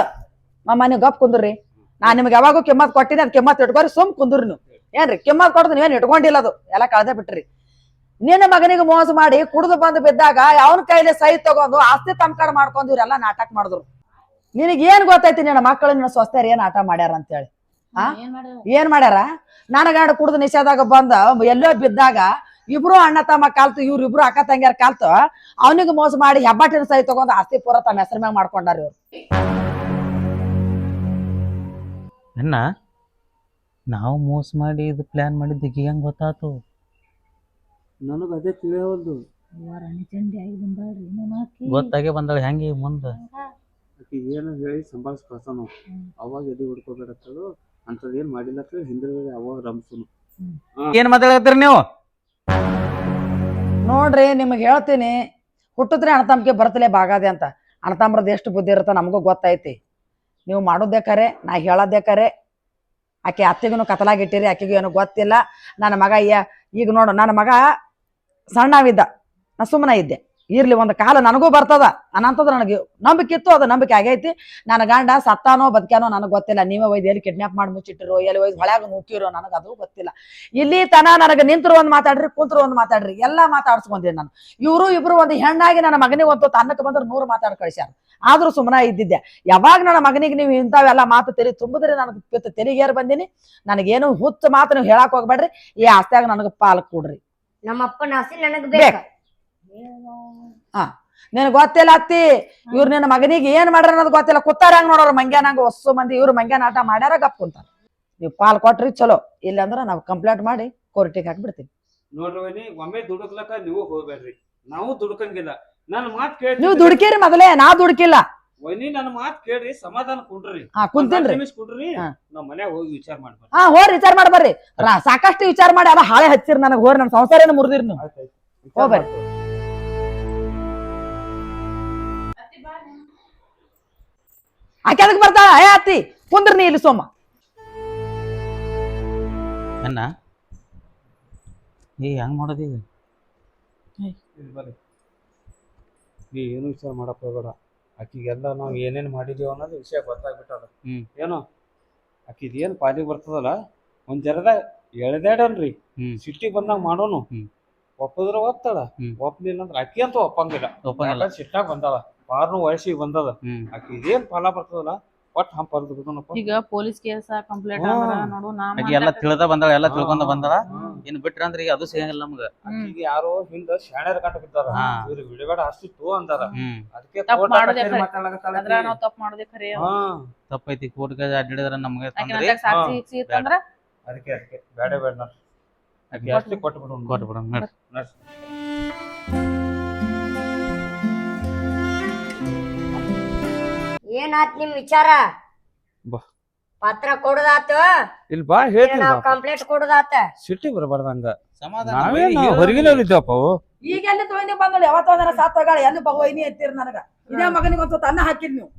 A: ಮಾಮ, ನೀವ್ ಗಪ್ ಕುಂದ್ರಿ. ನಾನ್ ನಿಮ್ಗೆ ಯಾವಾಗೂ ಕಿಮ್ಮತ್ ಕೊಟ್ಟಿನಿ, ಅದ್ ಕಿಮ್ಮತ್ ಇಟ್ಕೋರಿ. ಸುಮ್ ಕುಂದ್ರಿ ನೀವು. ಏನ್ರಿ ಕಿಮ್ಮತ್ ಕೊಡೋದು ನೀವೇನ್ ಇಟ್ಕೊಂಡಿಲ್ಲ. ಅದು ಎಲ್ಲ ಕಳ್ದೆ ಬಿಟ್ರಿ. ನಿನ್ನ ಮಗನಿಗೆ ಮೋಸ ಮಾಡಿ ಕುಡ್ದು ಬಂದು ಬಿದ್ದಾಗ ಅವನ ಕೈಲಿ ಸೈ ತಗೊಂಡು ಆಸ್ತಿ ತಮ್ಕಾಡ್ ಮಾಡ್ಕೊಂಡು ಇವ್ರೆಲ್ಲ ನಾಟಕ ಮಾಡಿದ್ರು. ನಿನಗ್ ಏನ್ ಗೊತ್ತೈತಿ ನಿನ್ನ ಮಕ್ಕಳು ನಿನ್ನ ಸ್ವಸ್ಥರು ಏನ್ ಆಟ ಮಾಡ್ಯಾರ ಅಂತೇಳಿ? ಏನ್ ಮಾಡ್ಯಾರ? ನನ್ನ ಗಂಡ ಕುಡ್ದು ನಿಷೇಧಾಗ ಬಂದ ಎಲ್ಲೋ ಬಿದ್ದಾಗ ಇಬ್ರು ಅಣ್ಣ ತಮ್ಮ ಕಾಲ್ತು, ಇವ್ರಿಬ್ರು ಅಕ್ಕ ತಂಗಿಯರ ಕಾಲ್ತು. ಅವನಿಗೆ ಮೋಸ ಮಾಡಿ ಹೆಬ್ಬಟ್ಟಿನ ಸೈ ತಗೊಂಡು ಆಸ್ತಿ ಪೂರ ತಮ್ಮ ಹೆಸರ ಮ್ಯಾಗ ಮಾಡ್ಕೊಂಡಾರ ಇವ್ರು.
C: ಅಣ್ಣ ನಾವು ಮೋಸ ಮಾಡಿ ಇದು ಪ್ಲಾನ್ ಮಾಡಿದ್ದು ಹೆಂಗ್ ಗೊತ್ತಾತು?
D: ನನಗ ಅದೇ ತಿಳಿಯವಲ್ದು.
C: ಗೊತ್ತಾಗೆ ಬಂದಾಳ ಹೆಂಗೆ ಮುಂದ
D: ಆಕಿ ಏನು ಹೇಳಿ ಸಂಭಾಳಿಸ್ ಕಳ್ಸನು. ಅವಾಗ ಎದೆ ಹುಡ್ಕೋಬೇಡತ್ತದು ಅಂತದ್ ಏನ್ ಮಾಡಿಲ್ಲ ಹಿಂದ್ರಗಡೆ ಅವಾಗ ರಮ್ಸುನು.
C: ಏನ್ ಮಾತಾಡತ್ತೀರಿ ನೀವು?
A: ನೋಡ್ರಿ, ನಿಮಗ್ ಹೇಳ್ತೀನಿ, ಹುಟ್ಟಿದ್ರೆ ಅಣ್ಣತಮ್ಗೆ ಬರ್ತಲೇ ಬಾಗಾದೆ ಅಂತ. ಅಣ್ಣತಮ್ರದ್ದು ಎಷ್ಟು ಬುದ್ಧಿ ಇರುತ್ತ ನಮಗೂ ಗೊತ್ತೈತಿ. ನೀವು ಮಾಡೋದೇ ಕರೆ, ನಾ ಹೇಳೋದೇ ಕರೆ. ಆಕೆ ಅತ್ತಿಗೂ ಕತಲಾಗಿಟ್ಟಿರಿ, ಆಕೆಗೂ ಏನೂ ಗೊತ್ತಿಲ್ಲ. ನನ್ನ ಮಗ ಈಗ ನೋಡು, ನನ್ನ ಮಗ ಸಣ್ಣವಿದ್ದ, ನಾ ಸುಮ್ಮನೆ ಇದ್ದೆ. ಇರ್ಲಿ, ಒಂದು ಕಾಲ ನನಗೂ ಬರ್ತದ ಅನ್ನಂತದ್ದು ನನಗೆ ನಂಬಿಕೆ ಇತ್ತು. ಅದು ನಂಬಿಕೆ ಆಗೈತಿ. ನನ್ನ ಗಂಡ ಸತ್ತಾನೋ ಬದುಕ್ಯಾನೋ ನನಗೆ ಗೊತ್ತಿಲ್ಲ. ನೀವೇ ಒಯ್ದು ಎಲ್ಲಿ ಕಿಡ್ನಾಪ್ ಮಾಡಿ ಮುಚ್ಚಿಟ್ಟಿರೋ, ಎಲ್ಲಿ ಒಯ್ದು ಹೊಳ್ಯಾಗ ನುಗ್ಗಿರೋ, ನನಗೆ ಅದು ಗೊತ್ತಿಲ್ಲ. ಇಲ್ಲಿ ತನ ನನಗೆ ನಿಂತರು ಒಂದು ಮಾತಾಡ್ರಿ, ಕುಂತರು ಒಂದು ಮಾತಾಡ್ರಿ, ಎಲ್ಲ ಮಾತಾಡ್ಸ್ಕೊಂತೀನಿ ನಾನು. ಇಬ್ರು ಒಂದು ಹೆಣ್ಣಾಗಿ ನನ್ನ ಮಗನಿಗೆ ಒಂದು ಅನ್ನಕ್ಕೆ ಬಂದ್ರೆ 100 ಮಾತಾಡಿ ಕಳಿಸ್ಯಾರ. ಆದ್ರೂ ಸುಮ್ಮನೆ ಇದ್ದಿದ್ದೆ. ಯಾವಾಗ ನನ್ನ ಮಗನಿಗೆ ನೀವು ಇಂಥವೆಲ್ಲ ಮಾತು ತೆರಿ ತುಂಬಿದ್ರೆ ನನಗೆ ತೆರಿಗೇರ್ ಬಂದೀನಿ. ನನಗೇನು ಹುಚ್ಚ ಮಾತು ನೀವು ಹೇಳಕ್ ಹೋಗ್ಬೇಡ್ರಿ. ಈ ಆಸ್ತಿಯಾಗ ನನಗೆ ಪಾಲ್ ಕೊಡ್ರಿ.
B: ನಮ್ಮಪ್ಪನ ಆಸ್ತಿ ನನಗ್ ಬೇಕು.
A: ನಿನಗ್ ಗೊತ್ತಿಲ್ಲ ಅತ್ತಿ, ಇವ್ರು ನಿನ್ನ ಮಗನಿಗೆ ಏನ್ ಮಾಡ್ಯಾರ ಅನ್ನೋದು ಗೊತ್ತಿಲ್ಲ. ಕುತ್ತಾರ ಹಂಗ ನೋಡೋರು ಮಂಗ್ಯಾನಂಗ ಹೊಸ ಮಂದಿ. ಇವ್ರು ಮಂಗ್ಯಾನ ಆಟ ಮಾಡ್ಯಾರ, ಗಪ್ ಕುಂತಾರ. ನೀವು ಪಾಲ್ ಕೊಟ್ರಿ ಚಲೋ, ಇಲ್ಲಾಂದ್ರ ನಾವು ಕಂಪ್ಲೇಂಟ್ ಮಾಡಿ ಕೋರ್ಟಿಗೆ ಹಾಕ್ಬಿಡ್ತೀವಿ.
D: ನೋಡ್ರಿ, ಒಮ್ಮೆ ದುಡುಕ್ಲಕ್ಕ ನೀವು ಹೋಗ್ಬೇಡ್ರಿ. ನಾವು ದುಡುಕಂಗಿಲ್ಲ. ನನ್ನ ಮಾತು ಕೇಳಿ
A: ನೀವು ದುಡುಕಿರಿ ಮೊದಲೇ, ನಾ ದುಡುಕಿಲ್ಲ.
D: ವೈನಿ ನನ್ನ ಮಾತು ಕೇಳ್ರಿ, ಸಮಾಧಾನ ಕುಂಡ್ರಿ.
A: ಕುಂತೀನ್ರಿ.
D: ಕುಂಡ್ರಿ, ನಾವ್ ಮನ್ಯಾಗ ಹೋಗಿ ವಿಚಾರ ಮಾಡ್ಬಾರ್ರಿ.
A: ಹೋರಿ ವಿಚಾರ ಮಾಡ್ಬರ್ರಿ. ಸಾಕಷ್ಟು ವಿಚಾರ ಮಾಡಿ ಅವ ಹಾಳೆ ಹಚ್ಚಿರಿ ನನಗ್. ಹೋರಿ ನನ್ನ ಸಂಸಾರ ಏನು ಮುರಿದಿರಿ ನೀವು. ಹೋಗ್ಬರ್ರಿ. ಆಕೆ ಅದಕ್ಕೆ ಬರ್ತಾಳ. ಅತ್ತಿ ಕುಂದ್ರಿ ನೀ ಇಲ್ಲಿ ಸೋಮ.
C: ಅಣ್ಣ ಹೆಂಗ್ ಮಾಡೋದೀಗ?
D: ನೀ ಏನು ವಿಚಾರ ಮಾಡಕ್ ಹೋಗ್ಬೇಡ. ಆಕಿಗೆಲ್ಲ ನಾವು ಏನೇನ್ ಮಾಡಿದೀವಿ ಅನ್ನೋದು ವಿಷಯ ಗೊತ್ತಾಗ್ಬಿಟ್ಟದ. ಏನೋ ಆಕಿದ್ ಏನ್ ಪಾಲಿಗೆ ಬರ್ತದಲ್ಲ, ಒಂದ್ ಜರದ ಎಳೆದಾಡನ್ರಿ. ಸಿಟ್ಟಿಗೆ ಬಂದಾಗ ಮಾಡೋನು. ಒಪ್ಪದ್ರ ಒಪ್ತಾಳ, ಒಪ್ಪಲಿಲ್ಲ ಅಂದ್ರೆ ಅಕ್ಕಿ ಅಂತೂ ಒಪ್ಪಂಗಿಲ್ಲ. ಸಿಟ್ಟಾಗ ಬಂದಾಳ, ಪಾರ್ನು ವಯಸ್ಸಿಗೆ ಬಂದದ. ಆಕಿ ಇದೇನ್ ಫಲ ಬರ್ತದಲ್ಲ ಒಟ್ಟು ಹಂಪ್ ಬರ್ದು ಬಿಡೋಣಪ್ಪ.
G: ಈಗ ಪೊಲೀಸ್ ಕೇಸ್ ಕಂಪ್ಲೇಂಟ್ ನೋಡು,
C: ಎಲ್ಲ ತಿಳಿದ ಬಂದಾಳ, ಎಲ್ಲ ತಿಳ್ಕೊಂಡ ಬಂದಾಳ. ಇನ್ ಬಿಟ್ರ ಅಂದ್ರೆ ಈಗ ಅದು ಸಿಗಂಗಿಲ್ಲ ನಮ್ಗ.
D: ಈಗ ಯಾರೋ ಹಿಂದ ಶಾಣ್ಯರ ಕಂಡು ಬಿದ್ದಾರ, ಇವ್ರಿಗೆ ಬಿಡಬೇಡ ಅಷ್ಟು ತೋ ಅಂದಾರ. ಅದಕ್ಕೆ
G: ತಪ್ಪು ಮಾಡೋದೇ ಖರೆ.
C: ತಪ್ಪೈತಿ, ಕೋರ್ಟ್ಗೆ ಅಡ್ಡಿಡಿದ್ರ ನಮ್ಗೆ
G: ಸಾಕ್ಷಿ ಇತ್ತಂದ್ರ
D: ಅದಕ್ಕೆ ಬೇಡ ಬೇಡ ಆಕಿ ಅಷ್ಟೇ ಕೊಟ್ಟು ಬಿಡೋಣ.
B: ಏನಾತ್ ನಿಮ್ ವಿಚಾರ? ಪತ್ರ ಕೊಡುದಾತು,
D: ಇಲ್ಲಿ ಬಾ ಹೇಳ್ತೀನಿ.
B: ನಾವ್ ಕಂಪ್ಲೇಂಟ್ ಕೊಡುದಾತ.
D: ಸಿಟ್ಟಿಗೆ ಬರಬಾರ್ದಂಗ. ಹೊರಗಿನವ್ರು ಇದ್ದಪ್ಪ.
A: ಈಗ ಎಲ್ಲಿ ತೊಗೊಂಡಿ ಬಂದಳು? ಯಾವತ್ತೊಂದನ ಸಾತ್ಗಳ ಎಲ್ಲಿ ಬಗವೈನಿ ಎತ್ತೀರಿ ನನಗ. ಇದೇ ಮಗನಿಗೆ ಒಂದ್ ಅನ್ನ ಹಾಕಿದ್ ನೀವು.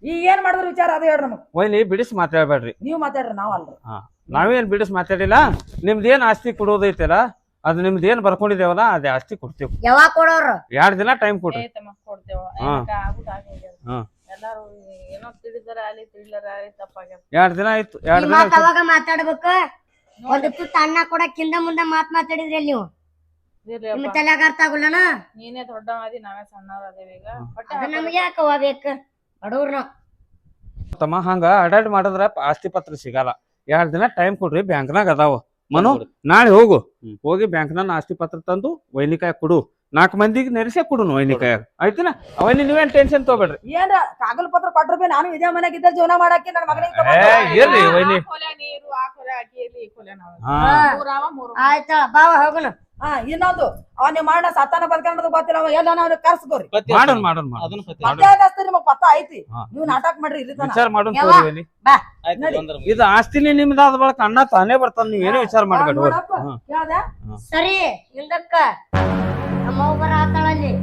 A: ಈಗ ಏನ್ ಮಾಡಿದ್ರ ವಿಚಾರ ಅದೇ ಹೇಳ್ರಿ ನಮಗ್.
D: ವೈನಿ ಬಿಡಿಸಿ ಮಾತಾಡ್ಬೇಡ್ರಿ.
A: ನೀವು ಮಾತಾಡ್ರಿ, ನಾವ್ ಅಲ್ರಿ.
D: ನಾವೇನ್ ಬಿಡಿಸಿ ಮಾತಾಡಿಲ್ಲ. ನಿಮ್ದೇನ್ ಆಸ್ತಿ ಕೊಡೋದೈತಲ್ಲ, ಅದು ನಿಮ್ದೇನ್ ಬರ್ಕೊಂಡಿದೇವಲ್ಲ ಅದೇ ಆಸ್ತಿ ಕೊಡ್ತೇವ್.
B: ಯಾವಾಗ ಕೊಡೋರು?
D: 2 ದಿನ ಟೈಮ್ ಕೊಡ್ರಿ.
G: ಎಲ್ಲಾರು ಏನೋ ತಿಳಿದಾರ ಅಲ್ಲಿ ತಿಳಿಲಾರ ಅಲ್ಲಿ ತಪ್ಪಾಗ್ಯದ.
D: 2 ದಿನ ಆಯ್ತು
B: ಈ
D: 2 ದಿನ
B: ಮಾತ್ ಅವಾಗ ಮಾತಾಡ್ಬೇಕು. ಒಂದು ತುತ್ತು ಅನ್ನ ಕೊಡಕ್ ಹಿಂದ ಮುಂದ ಮಾತಾಡಿದ್ರಿ ಅಲ್ಲಿ ನೀವು. ನಿಮ್ಮ ತಲೆಯಾಗ ಅರ್ಥ ಆಗುಲ್ಲನ?
G: ನೀನೇ ದೊಡ್ಡ ಮಾದಿ, ನಾವೇ ಸಣ್ಣವ್ರ ಅದೇವಿ ಈಗ.
B: ಅದು ನಮ್ಗೆ ಯಾಕೆ ಹೋಗ್ಬೇಕು ಬಡವ್ರ?
D: ತಮ್ಮ ಹಂಗ ಅಡಾಡ್ ಮಾಡಿದ್ರ ಆಸ್ತಿ ಪತ್ರ ಸಿಗಲ್ಲ. 2 ದಿನ ಟೈಮ್ ಕೊಡ್ರಿ, ಬ್ಯಾಂಕ್ನಾಗ ಅದಾವ. ಮನು ನಾಳೆ ಹೋಗು, ಹೋಗಿ ಬ್ಯಾಂಕ್ನಾಗ ಆಸ್ತಿ ಪತ್ರ ತಂದು ವೈನಿಕಾಯಿ ಕೊಡು. 4 ಮಂದಿಗೆ ನೆರೆಸೇ ಕೊಡು ವೈನಿಕಾಯ, ಆಯ್ತನ? ಅವನಿ ನೀವೇನ್ ಟೆನ್ಷನ್ ತಗೋಬೇಡ್ರಿ.
A: ಏನ್ರ ಕಾಗಲ್ ಪತ್ರ ಕೊಟ್ರ ಬಿ ನಾನು ಇದೇ ಮನೆಗೆ ಇದ್ದ ಜೀವನ ಮಾಡಕ್ಕೆ ನನ್ನ ಮಗನಿಗೆ
D: ಇರ್ಲಿ ವೈನಿ.
G: ನೀರು ಆ ಕೊಲೆ ಹಾಕಿ ಈ ಕೊಲೆ ನಾವು
D: ಹಾ
B: ಆಯ್ತ ಬಾವ ಹೋಗೋಣ.
A: ಇನ್ನೊಂದು ಅವ ನೀವು ಮಾಡ ಸತ್ತಾನ ಬದುಕೊಂಡ್ದು ಗೊತ್ತಿಲ್ಲ, ಅವ ಎಲ್ಲ ನಾವು ಕರ್ಸ್ಕೋರಿ.
D: ಮಾಡೋಣ ಮಾಡೋಣ
A: ಮತ್ತೆ ನಿಮಗ್ ಪತ್ತ ಐತಿ,
D: ಹಾ.
A: ನೀವು ನಾಟಕ ಮಾಡ್ರಿ ಇಲ್ಲಿ ತನ.
D: ವಿಚಾರ ಮಾಡೋಣ
B: ಯಾವ?
D: ತಗೋರಿ ವೈನಿ.
A: ನಡಿ.
D: ಇದು ಆಸ್ತಿನೇ ನಿಮ್ದಾದ ಬಳಕ ಅಣ್ಣ ತಾನೇ ಬರ್ತಾನ, ನೀವೇನೋ ವಿಚಾರ ಮಾಡ್ಬೇಡ.
A: ನೋಡಪ್ಪ, ಕೇಳ್ದೆ?
B: ಸರಿ ಹಿಂದಕ್ಕ ನಮ್ಮ ಬರ ಆತಾಳಲ್ಲಿ.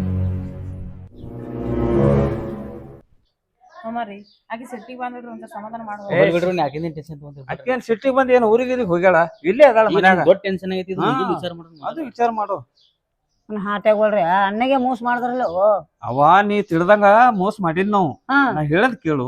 G: ಮಾಮಾರಿ ಆಗಿ ಸಿಟ್ಟಿಗೆ ಬಂದ್ಬಿಡ್ರಿ, ಒಂದ್ ಸಮಾಧಾನ ಮಾಡುವ.
C: ಬಿಡ್ರಿ ನೀ ಆಕಿನ ಟೆನ್ಷನ್ ತಗೊಂಡ್ರಿ.
D: ಅಕ್ಕೇನ್ ಸಿಟ್ಟಿಗೆ ಬಂದ್ ಏನು ಊರಿಗೆ ಹೋಗ್ಯಾಳ, ಇಲ್ಲೇ ಅದಾಳ ಮನ್ಯಾಗ.
C: ದೊಡ್ಡ ಟೆನ್ಷನ್ ಆಗೈತಿ ಇದು,
D: ಹಾ.
C: ಇದು ವಿಚಾರ ಮಾಡೋಣ.
D: ಅದು ವಿಚಾರ ಮಾಡು.
F: ಹಾಟ್ಯಾಗೋಳ್ರಿ ಅಣ್ಣಗೆ ಮೋಸ ಮಾಡಿದ್ರಲ್ಲ
D: ಅವ ನೀ ತಿಳ್ದಂಗ ಮೋಸ ಮಾಡಿದ್ ನಾವು. ನಾ ಹೇಳದ್ ಕೇಳು.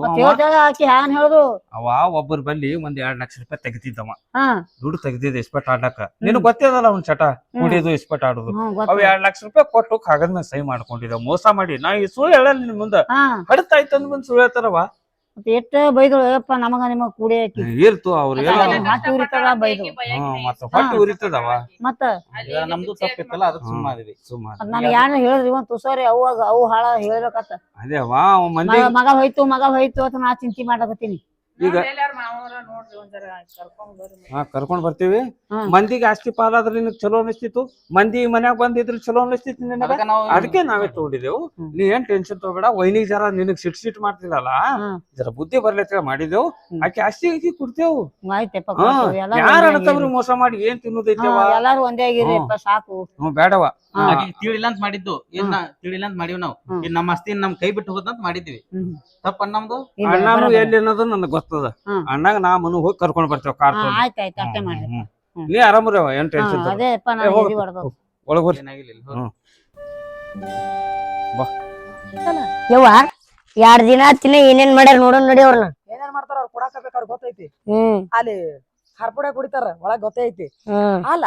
F: ಆಕಿ ಹ್ಯಾನ್ ಹೇಳುದು
D: ಅವ ಒಬ್ಬರ ಬಲ್ಲಿ ಒಂದ್ 2 ಲಕ್ಷ ರೂಪಾಯಿ ತೆಗಿತಿದ್ದವ.
F: ಹಾ
D: ದುಡ್ಡು ತೆಗ್ದಿದ್ ಇಸ್ಪಟ್ ಆಡಾಕ. ನಿನ್ ಗೊತ್ತೇದಲ್ಲ ಅವ್ನ ಚಟ, ಕುಡಿಯೋದು ಇಸ್ಪಟ್ ಆಡುದು.
F: ಹ್ಮ್
D: ಅವ್ 2 ಲಕ್ಷ ರೂಪಾಯಿ ಕೊಟ್ಟು ಕಾಗದ ಮೇಲೆ ಸಹಿ ಮಾಡ್ಕೊಂಡಿದ್ದ. ಮೋಸ ಮಾಡಿ ನಾ ಈ ಸುಳ್ಳು ಹೇಳಲ್ಲ ನಿನ್ ಮುಂದ.
F: ಹಾ
D: ಹಡತಾಯ್ತು ಅಂದ್ ಮುಂದ್ ಸುಳ್ಳು ಹೇಳ್ತಾರವ.
F: ಮತ್ತೆ ಎಷ್ಟ ಬೈದಳು ಯಪ್ಪ ನಮಗ ನಿಮಗ ಕೂಡಿ ಆಕಿ
D: ಇರ್ತು ಅವ್ರು
F: ಹೊಟ್ಟಿ ಉರಿತದ ಬೈದು.
D: ಮತ್ತ ಹೊಟ್ಟೆ ಉರಿತದವ.
F: ಮತ್ತ
C: ನಮ್ದು ತಪ್ಪಿತ್ತಲ್ಲ, ಅದಕ್ಕೆ ಸುಮ್ಮನಾದ್ವಿ.
D: ಸುಮಾರು
F: ಅದ್ ನನಗ್ ಯಾರು ಹೇಳಿದ್ರಿ ಇವನ್ ತುಸರಿ ಅವಾಗ ಅವು ಹಾಳ ಹೇಳ್ಬೇಕತ್ತ.
D: ಅದೇ ಅವ ಮಂದಿ
F: ಮಗ ಹೋಯ್ತು ಅಂತ ನಾ ಚಿಂತೆ ಮಾಡಕತ್ತೀನಿ.
D: ಈಗ
G: ಮಾವರ ನೋಡ್ರಿ ಒಂದ್ಸಲ ಕರ್ಕೊಂಡ್ ಬರ್ರಿ.
D: ಕರ್ಕೊಂಡ್ ಬರ್ತೀವಿ.
F: ಹ್ಮ್.
D: ಮಂದಿಗೆ ಆಸ್ತಿ ಪಾಲಾದ್ರೆ ನಿನಗ್ ಚಲೋ ಅನಿಸ್ತಿತ್ತು, ಮಂದಿ ಮನ್ಯಾಗ ಬಂದಿದ್ರು ಚಲೋ ಅನಿಸ್ತಿತ್ತು ನಿನಗ.
C: ಅದಕ್ಕೆ ನಾವು
D: ಅದಕ್ಕೆ ನಾವೇ ತಗೊಂಡಿದ್ದೆವು. ನೀ ಏನ್ ಟೆನ್ಷನ್ ತಗೋಬೇಡ. ವೈನಿಗ್ ಜರ ನಿನಗ್ ಸಿಟ್ ಮಾಡ್ತಿಲ್ಲಲ್ಲ, ಜರ ಬುದ್ಧಿ ಬರ್ಲಿಕ್ಕೆ ಮಾಡಿದೆವು. ಆಕೆ ಆಸ್ತಿ ಕೊಡ್ತೇವು.
F: ಆಯ್ತಪ್ಪ
D: ಯಾರ ಅಡತವ್ರು ಮೋಸ ಮಾಡಿ ಏನ್ ತಿನ್ನೋದೈತೆವ.
F: ಎಲ್ಲಾರು ಒಂದೇ ಆಗಿರಿಪ್ಪ ಸಾಕು.
D: ಬೇಡವ.
C: ಆಕಿಗೆ ತಿಳಿಲ್ಲ ಅಂತ ಮಾಡಿದ್ದು, ಇನ್ನ ತಿಳಿಲ್ಲ ಅಂತ ಮಾಡಿವ್ ನಾವು. ಇನ್ ನಮ್ಮ ಆಸ್ತಿ ನಮ್ ಕೈ ಬಿಟ್ಟು ಹೋದಂತ ಮಾಡಿದ್ವಿ. ತಪ್ಪ ನಮ್ದು.
D: ಅಣ್ಣನು ಎಲ್ಲಿ ಅನ್ನೋದು ನನಗ್ ಗೊತ್ತದ. ಅಣ್ಣಾಗ ನಾ ಮನು ಹೋಗಿ ಕರ್ಕೊಂಡ್ ಬರ್ತೇವ ಕಾರ್ ತಗೊಂಡು.
F: ಆಯ್ತಾಯ್ತು ಅಷ್ಟೇ ಮಾಡ್ರಿ.
D: ನೀ ಆರಾಮ್ರವ, ಏನ್ ಟೆನ್ಷನ್
F: ಅದೇ ಅಪ್ಪ ನಾನು
D: ಹೋಗು.
F: ಇದು ಮಾಡ್ಬೇಕು.
D: ಒಳಗ್ ಬರ್ರಿ.
C: ಏನಾಗಿಲ್ಲ.
B: ಯವ್ವ 2 ದಿನ ತಿನ್ನ ಏನೇನ್ ಮಾಡ್ಯಾರ ನೋಡೋಣ ನಡಿ ಅವ್ರನ್ನ.
A: ಏನೇನ್ ಮಾಡ್ತಾರ ಅವ್ರು ಕೊಡಾಕ ಬೇಕಾದ್ರೆ ಗೊತ್ತೈತಿ.
B: ಹ್ಮ್
A: ಅಲ್ಲಿ ಹರ್ಪುಡೆ ಕುಡಿತಾರ, ಒಳಗ್ ಗೊತ್ತೈತಿ.
B: ಹ್ಮ್
A: ಅಲ್ಲ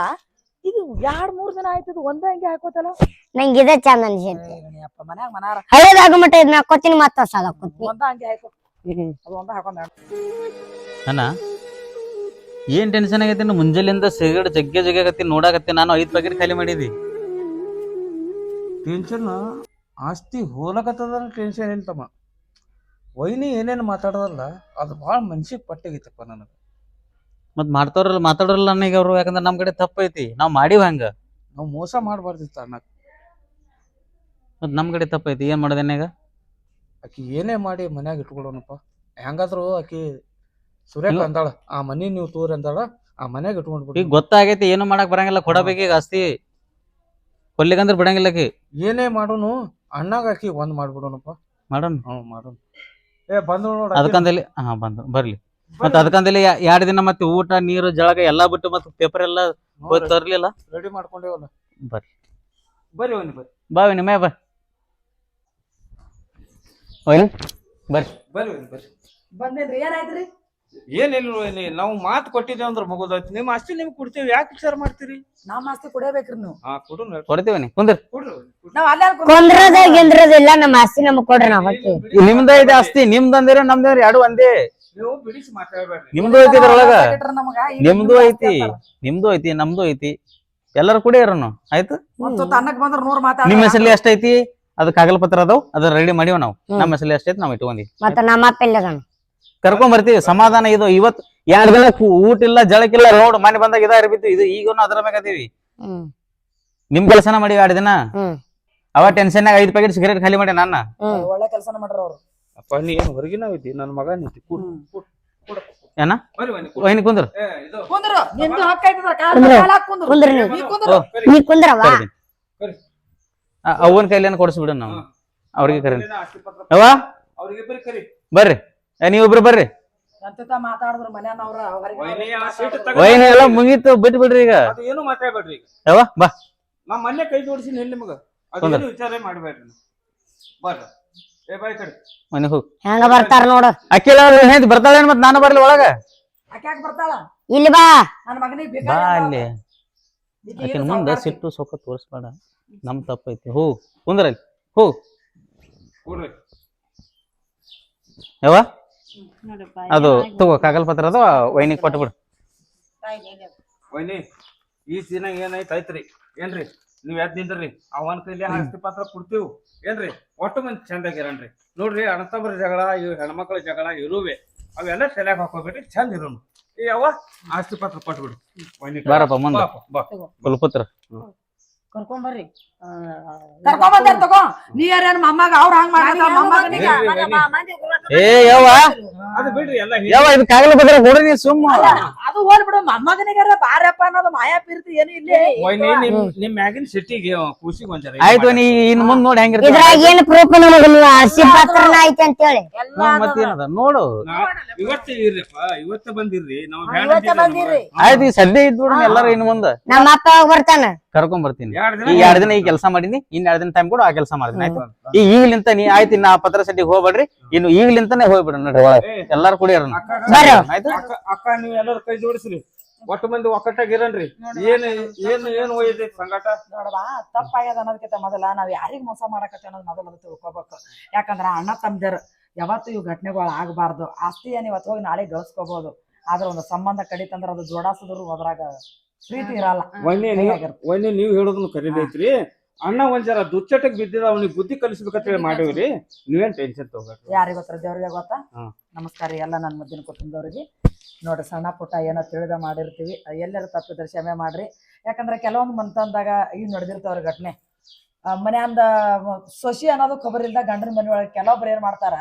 A: ಇದು 2-3 ದಿನ ಆಯ್ತದ ಒಂದೇ ಹಂಗೆ ಹಾಕೋತಲ್ಲ.
B: ನಂಗೆ ಇದ ಚಂದ ಅನ್ಸೈತಿ.
A: ಅಪ್ಪ ಮನ್ಯಾಗ ಮನಾರ
B: ಹಳೇದಾಗ ಮಟ್ಟ ಇದನ್ನ ಹಾಕೋತೀನಿ, ಮತ್ತ ಸಾಲ ಹಾಕೋತೀನಿ.
A: ಒಂದ ಹಂಗೆ ಹಾಕೋ, ಅದು ಒಂದ ಹಾಕೊಂಡ್
C: ಅಣ್ಣ ಏನ್ ಟೆನ್ಷನ್ ಆಗೈತಿ? ಮುಂಜಾನೆಯಿಂದ ಸಿಗರೇಟ್ ಜಗ್ಗತಿ ನೋಡಾಕತ್ತಿ. ನಾನು 5 ಪ್ಯಾಕೆಟ್ ಖಾಲಿ ಮಾಡಿದಿ.
D: ಟೆನ್ಷನ್ ಆಸ್ತಿ ಹೋಲಕತ್ತದ ಟೆನ್ಷನ್ ಇಲ್ತಮ್ಮ. ವೈನಿ ಏನೇನ್ ಮಾತಾಡೋದಲ್ಲ ಅದು ಬಾಳ ಮನ್ಸಿಗೆ ಪಟ್ಟಾಗೈತಪ್ಪ ನನಗ.
C: ಮತ್ ಮಾತಾಡೋರಲ್ಲ ನನಗೆ ಅವ್ರು, ಯಾಕಂದ್ರೆ ನಮ್ ಕಡೆ ತಪ್ಪೈತಿ. ನಾವ್ ಮಾಡಿವ್ ಹಂಗ.
D: ನಾವ್ ಮೋಸ ಮಾಡ್ಬಾರ್ದಿತ್ತ ಅಣ್ಣ.
C: ಮತ್ ನಮ್ ಕಡೆ ತಪ್ಪೈತಿ, ಏನ್ ಮಾಡೋದೇನಾಗ?
D: ಆಕಿ ಏನೇ ಮಾಡಿ ಮನ್ಯಾಗ ಇಟ್ಕೊಳ್ಳೋಣಪ್ಪ. ಹೆಂಗಾದ್ರು ಆಕಿ ಸುರೇಖ ಅಂದಾಳ, ಆ ಮನಿ ನೀವು ತೋರಿ ಅಂದಾಳ, ಆ ಮನ್ಯಾಗ ಇಟ್ಕೊಂಡ್ಬಿಟ್ಟು.
C: ಈಗ ಗೊತ್ತಾಗೈತಿ, ಏನು ಮಾಡಕ್ ಬರಂಗಿಲ್ಲ. ಕೊಡಬೇಕೀಗ ಆಸ್ತಿ. ಕೊಲ್ಲಿಗಂದ್ರ ಬಿಡಂಗಿಲ್ಲ ಆಕಿ.
D: ಏನೇ ಮಾಡೋನು ಅಣ್ಣಾಗ ಆಕಿ ಒಂದ್ ಮಾಡ್ಬಿಡೋಣಪ್ಪ.
C: ಮಾಡೋಣ.
D: ಮಾಡೋಣ. ಬಂದ್ ನೋಡ.
C: ಅದಕ್ಕಂದಲ್ಲಿ ಬರ್ಲಿ. ಮತ್ತ ಅದಕ್ಕಂದಲ್ಲಿ 2 ದಿನ ಮತ್ತೆ ಊಟ ನೀರು ಜಳಕ ಎಲ್ಲಾ ಬಿಟ್ಟು ಮತ್ತೆ ಪೇಪರ್ ಎಲ್ಲ ತರ್ಲಿಲ್ಲ.
D: ರೆಡಿ ಮಾಡ್ಕೊಂಡೇವಲ್ಲ.
C: ಬರ್ರಿ
D: ಬರ್ರಿ ವೈನಿ ಬರ್ರಿ.
C: ಬಾವಿ ನಿಮ್ಮೇ ಬಾ ಬರ್ರಿ
D: ಬರ್ರಿ ವೈನಿ ಬರ್ರಿ.
A: ಬಂದೇನ್ರಿ, ಏನಾಯ್ತ್ರಿ?
D: ಏನಿಲ್ಲ ವೈನಿ, ನಾವು ಮಾತು ಕೊಟ್ಟಿದ್ದೇವೆ ಅಂದ್ರೆ ಮುಗಿದೋಯ್ತು. ನಿಮ್ಮ ಆಸ್ತಿ ನಿಮ್ಗೆ ಕೊಡ್ತೇವೆ, ಯಾಕೆ ವಿಚಾರ ಮಾಡ್ತೀರಿ?
A: ನಮ್ಮ ಆಸ್ತಿ ಕೊಡಬೇಕ್ರಿ ನೀವು.
D: ಕೊಡು
C: ಕೊಡ್ತೀವಿ. ಕುಂದ್ರಿ.
A: ನಾವ್ ಅಲ್ಲೇ
B: ಕೊಂದ್ರದ ಗಿಂದ್ರದಿಲ್ಲ, ನಮ್ಮ ಆಸ್ತಿ ನಮಗ್ ಕೊಡ್ರಿ. ನಾವ್
C: ನಿಮ್ದ ಇದೆ ಆಸ್ತಿ, ನಿಮ್ದಂದಿರ ನಮ್ದೇವ್ರಿ 2 ಒಂದೇ.
D: ನೀವು ಬಿಡಿಸಿ ಮಾತಾಡ್ಬೇಡ್ರಿ.
C: ನಿಮ್ದು ಐತಿ ಇದ್ರೊಳಗ.
A: ನಮಗ
C: ನಿಮ್ದು ಐತಿ, ನಿಮ್ದು ಐತಿ, ನಮ್ದು ಐತಿ. ಎಲ್ಲಾರು ಕೂಡ ಇರೋನು ಆಯ್ತು.
A: ಅನ್ನಕ್ ಬಂದ್ರ 100 ಮಾತಾಡ.
C: ನಿಮ್ಮ ಹೆಸರಲ್ಲಿ ಎಷ್ಟೈತಿ? ಅದ್ ಕಾಗಲ ಪತ್ರ ಅದಾವ್, ಅದ್ರ ರೆಡಿ ಮಾಡಿವ ನಾವು. ನಮ್ಮ ಹೆಸರಲ್ಲಿ ಎಷ್ಟೈತಿ ನಾವ್ ಇಟ್ಕೊಂಡಿ
B: ಮತ್ತ ನಮ್ಮ ಅಪ್ಪ ಇಲ್ಲ
C: ಕರ್ಕೊಂಡ್ ಬರ್ತೀವಿ. ಸಮಾಧಾನ. ಇದು ಇವತ್ 2 ದಿನ ಊಟ ಇಲ್ಲ ಜಳಕಿಲ್ಲ. ನೋಡ್ ಮನೆ ಬಂದಾಗ ಇದ ಇರ್ಬಿತ್ತು. ಇದು ಈಗನು ಅದ್ರ ಬೇಕಾದೀವಿ. ನಿಮ್ ಕೆಲಸನ ಮಾಡಿ 2 ದಿನ. ಅವ ಟೆನ್ಷನ್ 5 ಪ್ಯಾಕೆಟ್ ಸಿಗರೇಟ್ ಖಾಲಿ ಮಾಡಿ ನನ್ನ.
A: ಒಳ್ಳೆ ಕೆಲಸನ ಮಾಡ್ರ ಅವ್ರು.
D: ಅಪ್ಪ ನೀ ಏನ್ ಹೊರಗಿನ ಐತಿ, ನನ್ನ ಮಗ ನಿಂತಿ.
C: ಏನ ವೈನಿ ಕುಂದ್ರ.
A: ಕುಂದ್ರು, ನಿಂದು ಹಕ್ಕ ಐತದ. ಕಾಲ ಕುಂದ್ರು.
B: ಕುಂದ್ರಿ ನೀವು.
A: ನೀ ಕುಂದ್ರು.
B: ನೀ ಕುಂದ್ರವ.
C: ಅವನ್ ಕೈಲೇನ ಕೊಡಿಸ್ಬಿಡ ನಾವು. ಅವ್ರಿಗೆ ಕರಿ ಅವ ಬರ್ರಿ. ನೀವಿಬ್ರು ಬರ್ರಿ.
A: ಎಂತ ಮಾತಾಡಿದ್ರು ಮನ್ಯಾನವ್ರ
C: ವೈನಿ ಎಲ್ಲ ಮುಗೀತು, ಬಿಟ್ಟು ಬಿಡ್ರಿ ಈಗ.
D: ಏನು ಮಾತಾಡ್ಬೇಡ್ರಿ.
C: ಯಾವ ಬಾ.
D: ನಾ ಮೊನ್ನೆ ಕೈ ಜೋಡಿಸಿ ನಿಲ್ ನಿಮಗ. ಅದೇನು ವಿಚಾರ ಮಾಡ್ಬೇಡ್ರಿ. ಬರ್ರಿ ಏ ಬಾಯ್ ಕಡೆ
C: ಮನೆಗೆ ಹೋಗ್
B: ಹೆಂಗ ಬರ್ತಾರ ನೋಡು
C: ಅಕ್ಕಿಲ್ಲ ಹೇಳ್ತಿ ಬರ್ತಾಳೇನ್ ಮತ್ ನಾನು ಬರ್ಲಿ ಒಳಗ
A: ಆಕೆ ಯಾಕೆ ಬರ್ತಾಳ
B: ಇಲ್ಲಿ ಬಾ
A: ನನ್ನ ಮಗನಿಗೆ
C: ಬಾ ಅಲ್ಲಿ ಆಕಿನ ಮುಂದೆ ಸಿಟ್ಟು ಸೊಕ್ಕ ತೋರಿಸ್ಬೇಡ ನಮ್ ತಪ್ಪೈತಿ ಹೋ ಕುಂದ್ರಲ್ಲಿ ಹೋ
D: ಕೊಡ್ರಿ
C: ಯಾವ ಅದು ತಗೋ ಕಾಗಲ್ ಪತ್ರ ಅದು ವೈನಿಗೆ ಕೊಟ್ಟು ಬಿಡು
D: ವೈನಿ ಈ ದಿನ ಏನೈತ್ ಐತ್ರಿ ಏನ್ರಿ ನೀವ್ ಎದ್ ನಿಂದ್ರಿ ಅವನ್ ಕೈಲಿ ಆಸ್ತಿ ಪತ್ರ ಕೊಡ್ತೀವಿ ಏನ್ರಿ ಒಟ್ಟು ಮಂದಿ ಚಂದಾಗಿರನ್ರಿ ನೋಡ್ರಿ ಅಣ್ಣತಮ್ಮರ ಜಗಳ ಇವ್ ಹೆಣ್ಮಕ್ಳ ಜಗಳ ಇರುವೆ ಅವೆಲ್ಲ ತಲೆಯಾಗ ಹಾಕೋಬೇಡ್ರಿ ಚಂದ ಇರೋನು ಏ ಅವ್ವ ಆಸ್ತಿ ಪತ್ರ ಕೊಟ್ಬಿಡು ವೈನಿ
C: ಬಾರಪ್ಪ ಮುಂದೆ
D: ಬಾ
C: ಕುಲಪುತ್ರ
A: ಕರ್ಕೊಂಬರ್ರಿ ಕರ್ಕೊಂಬಂದಾರ ತಗೋ ನೀ ಯಾರೇನು ಮೊಮ್ಮಗ ಅವ್ರ ಹಂಗ್ ಮಾಡ್ತಾರ ಮೊಮ್ಮಗನಿಗೆ
C: ಏ ಯವ್ವ
D: ಅದು ಬಿಡ್ರಿ ಎಲ್ಲ
C: ಯವ್ವ ಇದು ಕಾಗಲ ಪತ್ರ ಕೊಡ್ರಿ ನೀ ಸುಮ್ಮ
A: ಅದು ಹೋಲ್ ಬಿಡು ಮೊಮ್ಮಗನಿಗಾರ ಬಾರಪ್ಪ ಅನ್ನೋದು ಮಾಯಾ ಪೀರ್ತಿ ಏನು ಇಲ್ಲಿ
D: ವೈನಿ ನಿಮ್ ಮ್ಯಾಗಿನ ಸಿಟ್ಟಿಗೆ ಖುಷಿಗೆ ಒಂದ್ಸರಿ
C: ಆಯ್ತು ನೀ ಇನ್ ಮುಂದ್ ನೋಡಿ ಹೆಂಗಿರ್ತೀವಿ
B: ಇದ್ರಾಗ ಏನ್ ಪ್ರೂಫ್ ನಮಗಿಲ್ಲ ಆಸ್ತಿ ಪತ್ರನ ಐತಿ ಅಂತೇಳಿ
C: ಮತ್ತೇನದ ನೋಡು
D: ಇವತ್ತೇ ಇರ್ರಿಪ್ಪ ಇವತ್ತೇ ಬಂದಿರ್ರಿ ನಾವು
A: ಇವತ್ತೇ ಬಂದಿರಿ
C: ಆಯ್ತು ಈ ಸದ್ಯ ಇದ್ ಬಿಡು ಎಲ್ಲಾರು ಇನ್ ಮುಂದ
B: ನಮ್ಮ ಅಪ್ಪ ಯಾವಾಗ ಬರ್ತಾನ
C: ಕರ್ಕೊಂಡ್ ಬರ್ತೀನಿ
D: 2 ದಿನ
C: ಈ 2 ದಿನ ಈ ಕೆಲಸ ಮಾಡೀನಿ ಇನ್ 2 ದಿನ ಟೈಮ್ ಕೊಡು ಆ ಕೆಲಸ ಮಾಡ್ತೀನಿ ಆಯ್ತು ಈಗ್ಲಿಂತ ನೀ ಆಯ್ತು ಇನ್ನ ಆ ಪತ್ರ ಸೆಟ್ಟಿಗೆ ಹೋಗ್ಬೇಡ್ರಿ ಇನ್ನು ಈಗ್ಲಿಂತಾನೆ ಹೋಗ್ಬಿಡ್ರಿ ನೋಡ್ರಿ ಒಳಗೆ ಎಲ್ಲಾರು ಕುಡಿಯೋಣ ಆಯ್ತು
D: ಅಕ್ಕ ನೀವ್ ಎಲ್ಲರೂ ಕೈ ಜೋಡಿಸ್ರಿ ಒಟ್ಟು ಮಂದಿ ಒಕ್ಕಟ್ಟಾಗಿರನ್ರಿ ಏನು ಒಯ್ಯದೆ ಸಂಗಾಟ
A: ನೋಡವಾ ತಪ್ಪಾಗ್ಯದ ಅನ್ನೋದಕ್ಕಿಂತ ಮೊದಲ ನಾವ್ ಯಾರಿಗ್ ಮೋಸ ಮಾಡಕತ್ತೀವಿ ಅನ್ನೋದು ಮೊದಲು ಅದು ತಿಳ್ಕೊಬೇಕು ಯಾಕಂದ್ರ ಅಣ್ಣ ತಮ್ಮದರ್ ಯಾವತ್ತು ಇವು ಘಟನೆಗಳು ಆಗಬಾರ್ದು ಆಸ್ತಿ ಏನ್ ಇವತ್ತು ಹೋಗಿ ನಾಳೆ ಗಳಿಸ್ಕೋಬಹುದು ಆದ್ರೆ ಒಂದು ಸಂಬಂಧ ಕಡಿತಂದ್ರ ಅದು ಜೋಡಾಸಿದ್ರು ಅದ್ರಾಗ ಪ್ರೀತಿ ಇರಲ್ಲ
D: ವೈನಿ ನೀವ್ ಹೇಳೋದನ್ನು ಕರೀದೈತ್ರಿ ಅಣ್ಣ ಒಂದ್ ಜರ ದುಚ್ಚಟಕ್ ಬಿದ್ದಿದ ಅವ್ನಿಗೆ ಬುದ್ಧಿ ಕಲಿಸ್ಬೇಕಂತ ಹೇಳಿ ಮಾಡೀವ್ರಿ ನೀವೇನ್ ಟೆನ್ಷನ್ ತಗೋಬೇಡ್ರಿ
A: ಯಾರಿಗ ಗೊತ್ತ ದೇವ್ರಿಗೆ ಗೊತ್ತಾ
D: ಹ್ಮ್.
A: ನಮಸ್ಕಾರ ಎಲ್ಲ ನನ್ನ ಮುದ್ದಿನ ಕುಟುಂಬದವ್ರಿಗೆ ನೋಡ್ರಿ ಸಣ್ಣ ಪುಟ್ಟ ಏನೋ ತಿಳಿದ ಮಾಡಿರ್ತೀವಿ ಎಲ್ಲರೂ ತಪ್ಪಿದ್ರೆ ಕ್ಷಮೆ ಮಾಡ್ರಿ ಯಾಕಂದ್ರೆ ಕೆಲವೊಂದು ಮಂತಂದಾಗ ಈಗ ನಡೆದಿರ್ತಾವ್ರಿ ಘಟನೆ ಮನ್ಯಾಂದ ಸೊಸಿ ಅನ್ನೋದು ಖಬರ್ ಇಲ್ದ ಗಂಡನ ಮನೆ ಒಳಗೆ ಕೆಲವೊಬ್ರು ಏನ್ ಮಾಡ್ತಾರ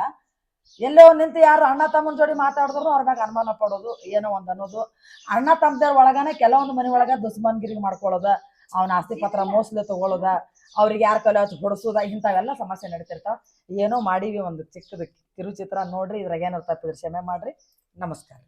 A: ಎಲ್ಲೋ ನಿಂತು ಯಾರು ಅಣ್ಣ ತಮ್ಮನ ಜೋಡಿ ಮಾತಾಡಿದ್ರು ಅವ್ರ ಮ್ಯಾಗ ಅನುಮಾನ ಪಡೋದು ಏನೋ ಒಂದ್ ಅನ್ನೋದು ಅಣ್ಣ ತಮ್ಮದವ್ರ ಒಳಗನೆ ಕೆಲವೊಂದು ಮನೆ ಒಳಗ ದುಸ್ಮನ್ಗಿರಿ ಮಾಡ್ಕೊಳ್ಳೋದ ಅವನ ಆಸ್ತಿ ಪತ್ರ ಮೋಸ್ಲೆ ತಗೊಳ್ಳೋದ ಅವ್ರಿಗೆ ಯಾರ ಕಲೆ ಹಚ್ಚಿ ಹೊಡ್ಸೋದ ಇಂಥವೆಲ್ಲ ಸಮಸ್ಯೆ ನಡೀತಿರ್ತಾವ ಏನೋ ಮಾಡೀವಿ ಒಂದು ಚಿಕ್ಕದ ಕಿರುಚಿತ್ರ ನೋಡ್ರಿ ಇದ್ರಾಗ ಏನಾರು ತಪ್ಪಿದ್ರೆ ಕ್ಷಮೆ ಮಾಡ್ರಿ ನಮಸ್ಕಾರ.